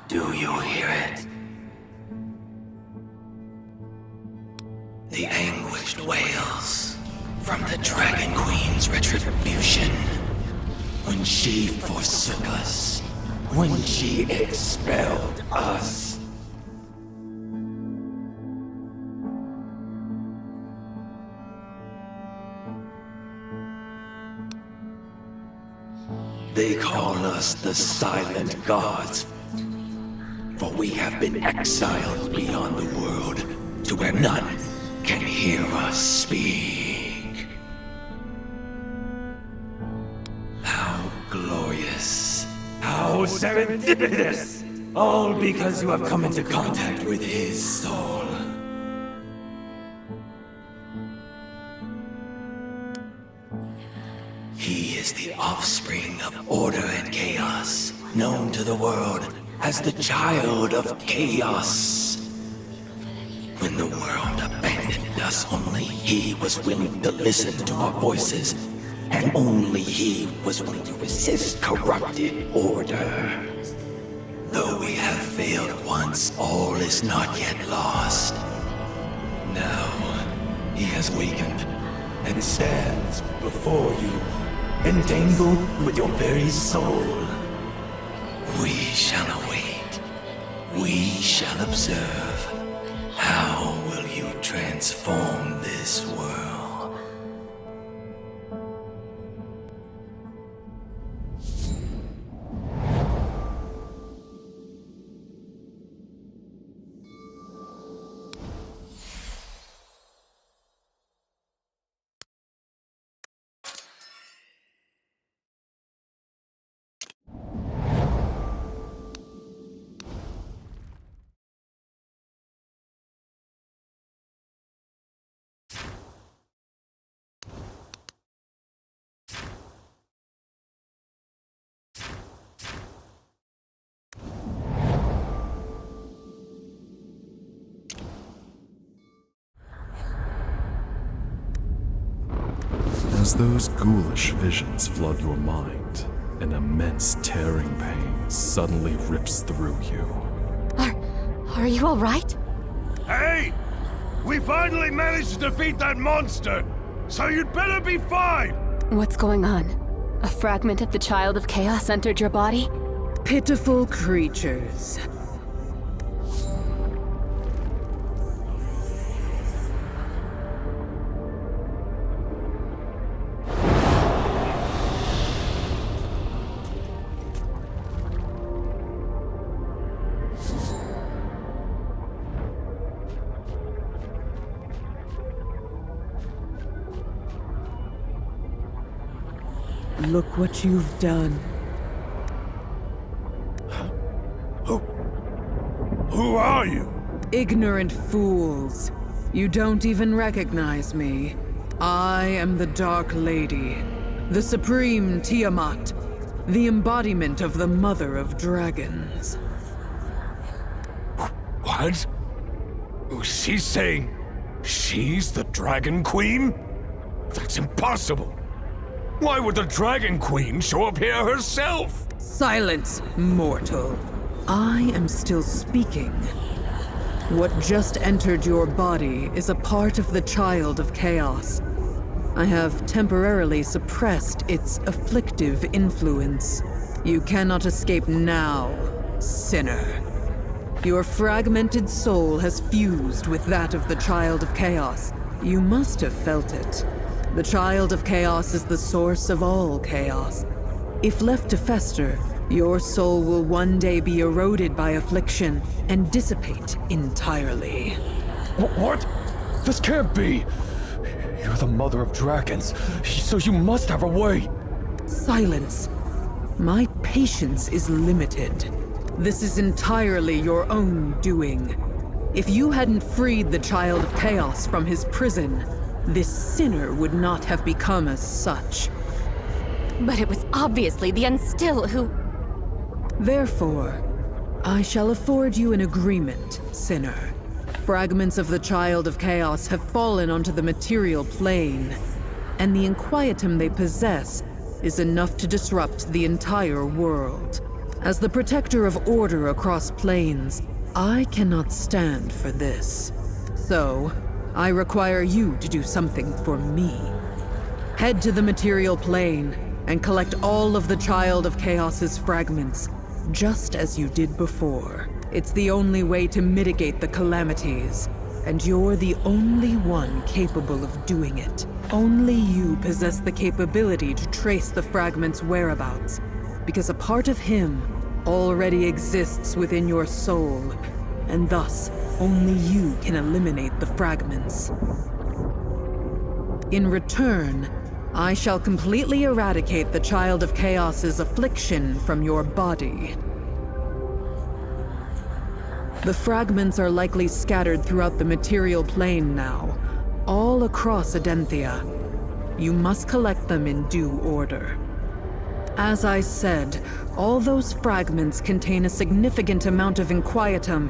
do you hear it? The anguished wails from the Dragon Queen's retribution. When she forsook us, when she expelled us. They call us the Silent Gods, for we have been exiled beyond the world to where none can hear us speak. How Yes. How serendipitous! All because you have come into contact with his soul. He is the offspring of order and chaos, known to the world as the child of chaos. When the world abandoned us, only he was willing to listen to our voices, and only he was willing to resist corrupted order. Though we have failed once, all is not yet lost. Now, he has weakened and stands before you, entangled with your very soul. We shall await. We shall observe. How will you transform this world? As those ghoulish visions flood your mind, an immense tearing pain suddenly rips through you. Are you all right? Hey! We finally managed to defeat that monster! So you'd better be fine! What's going on? A fragment of the Child of Chaos entered your body? Pitiful creatures. Look what you've done. Who are you? Ignorant fools. You don't even recognize me. I am the Dark Lady, the Supreme Tiamat, the embodiment of the Mother of Dragons. What? She's saying she's the Dragon Queen? That's impossible. Why would the Dragon Queen show up here herself? Silence, mortal. I am still speaking. What just entered your body is a part of the Child of Chaos. I have temporarily suppressed its afflictive influence. You cannot escape now, sinner. Your fragmented soul has fused with that of the Child of Chaos. You must have felt it. The Child of Chaos is the source of all chaos. If left to fester, your soul will one day be eroded by affliction and dissipate entirely. What? This can't be! You're the Mother of Dragons, so you must have a way! Silence. My patience is limited. This is entirely your own doing. If you hadn't freed the Child of Chaos from his prison, this sinner would not have become as such. But it was obviously the Unstill who... Therefore, I shall afford you an agreement, sinner. Fragments of the Child of Chaos have fallen onto the material plane, and the inquietum they possess is enough to disrupt the entire world. As the protector of order across planes, I cannot stand for this. So, I require you to do something for me. Head to the material plane and collect all of the Child of Chaos's fragments, just as you did before. It's the only way to mitigate the calamities, and you're the only one capable of doing it. Only you possess the capability to trace the fragment's whereabouts, because a part of him already exists within your soul, and thus, only you can eliminate the fragments. In return, I shall completely eradicate the Child of Chaos's affliction from your body. The fragments are likely scattered throughout the material plane now, all across Adenthia. You must collect them in due order. As I said, all those fragments contain a significant amount of inquietum,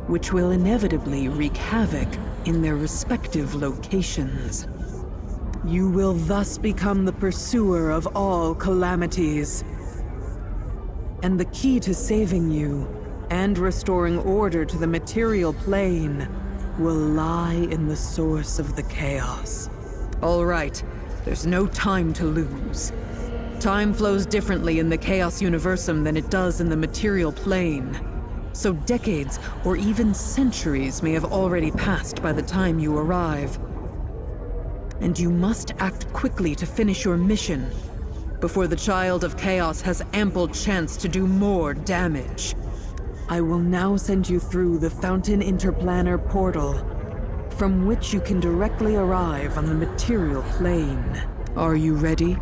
which will inevitably wreak havoc in their respective locations. You will thus become the pursuer of all calamities. And the key to saving you and restoring order to the material plane will lie in the source of the chaos. All right, there's no time to lose. Time flows differently in the Chaos Universum than it does in the material plane. So decades or even centuries may have already passed by the time you arrive. And you must act quickly to finish your mission before the Child of Chaos has ample chance to do more damage. I will now send you through the Fountain Interplanar portal, from which you can directly arrive on the material plane. Are you ready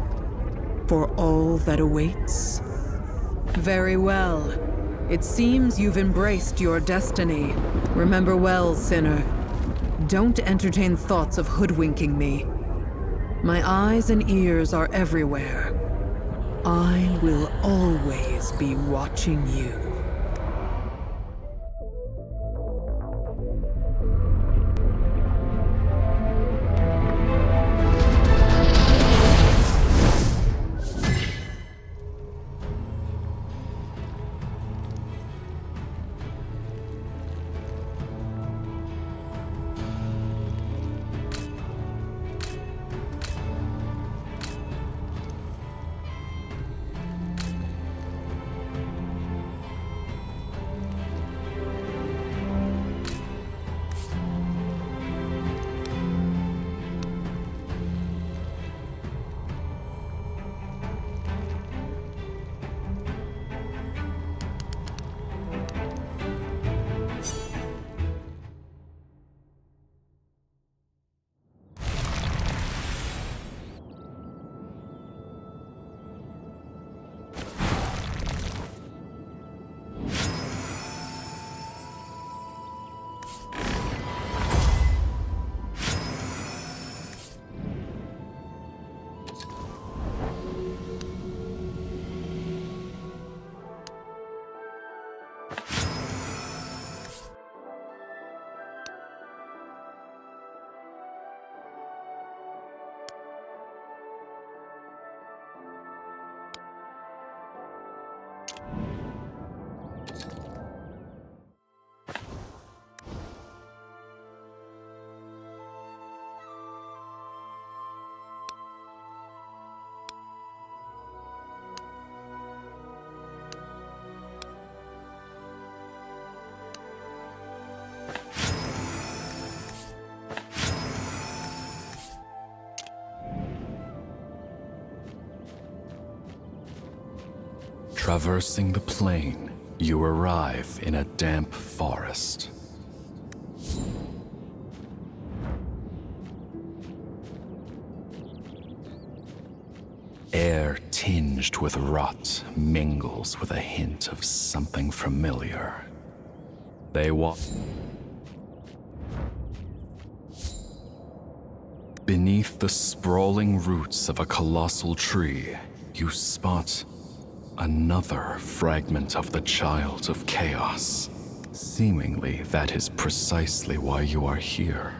for all that awaits? Very well. It seems you've embraced your destiny. Remember well, sinner. Don't entertain thoughts of hoodwinking me. My eyes and ears are everywhere. I will always be watching you. Traversing the plain, you arrive in a damp forest. Air tinged with rot mingles with a hint of something familiar. They walk beneath the sprawling roots of a colossal tree. You spot another fragment of the Child of Chaos. Seemingly, that is precisely why you are here.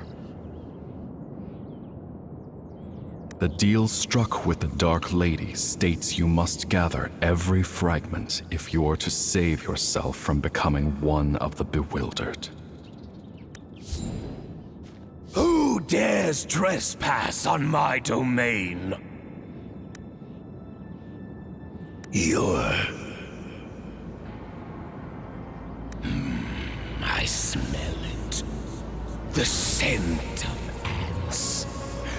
The deal struck with the Dark Lady states you must gather every fragment if you are to save yourself from becoming one of the bewildered. Who dares trespass on my domain? I smell it. The scent of ants.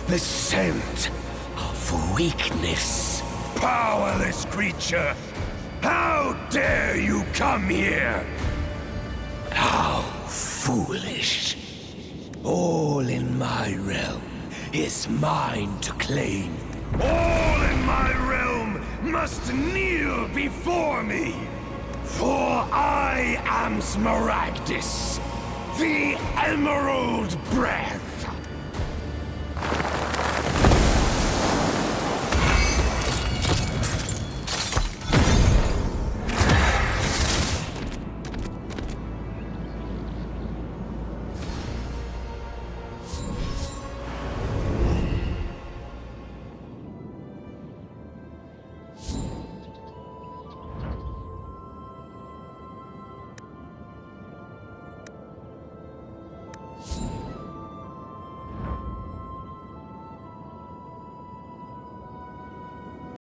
The scent of weakness. Powerless creature! How dare you come here? How foolish. All in my realm is mine to claim All in my realm must kneel before me. For I am Smaragdus, the Emerald Breath.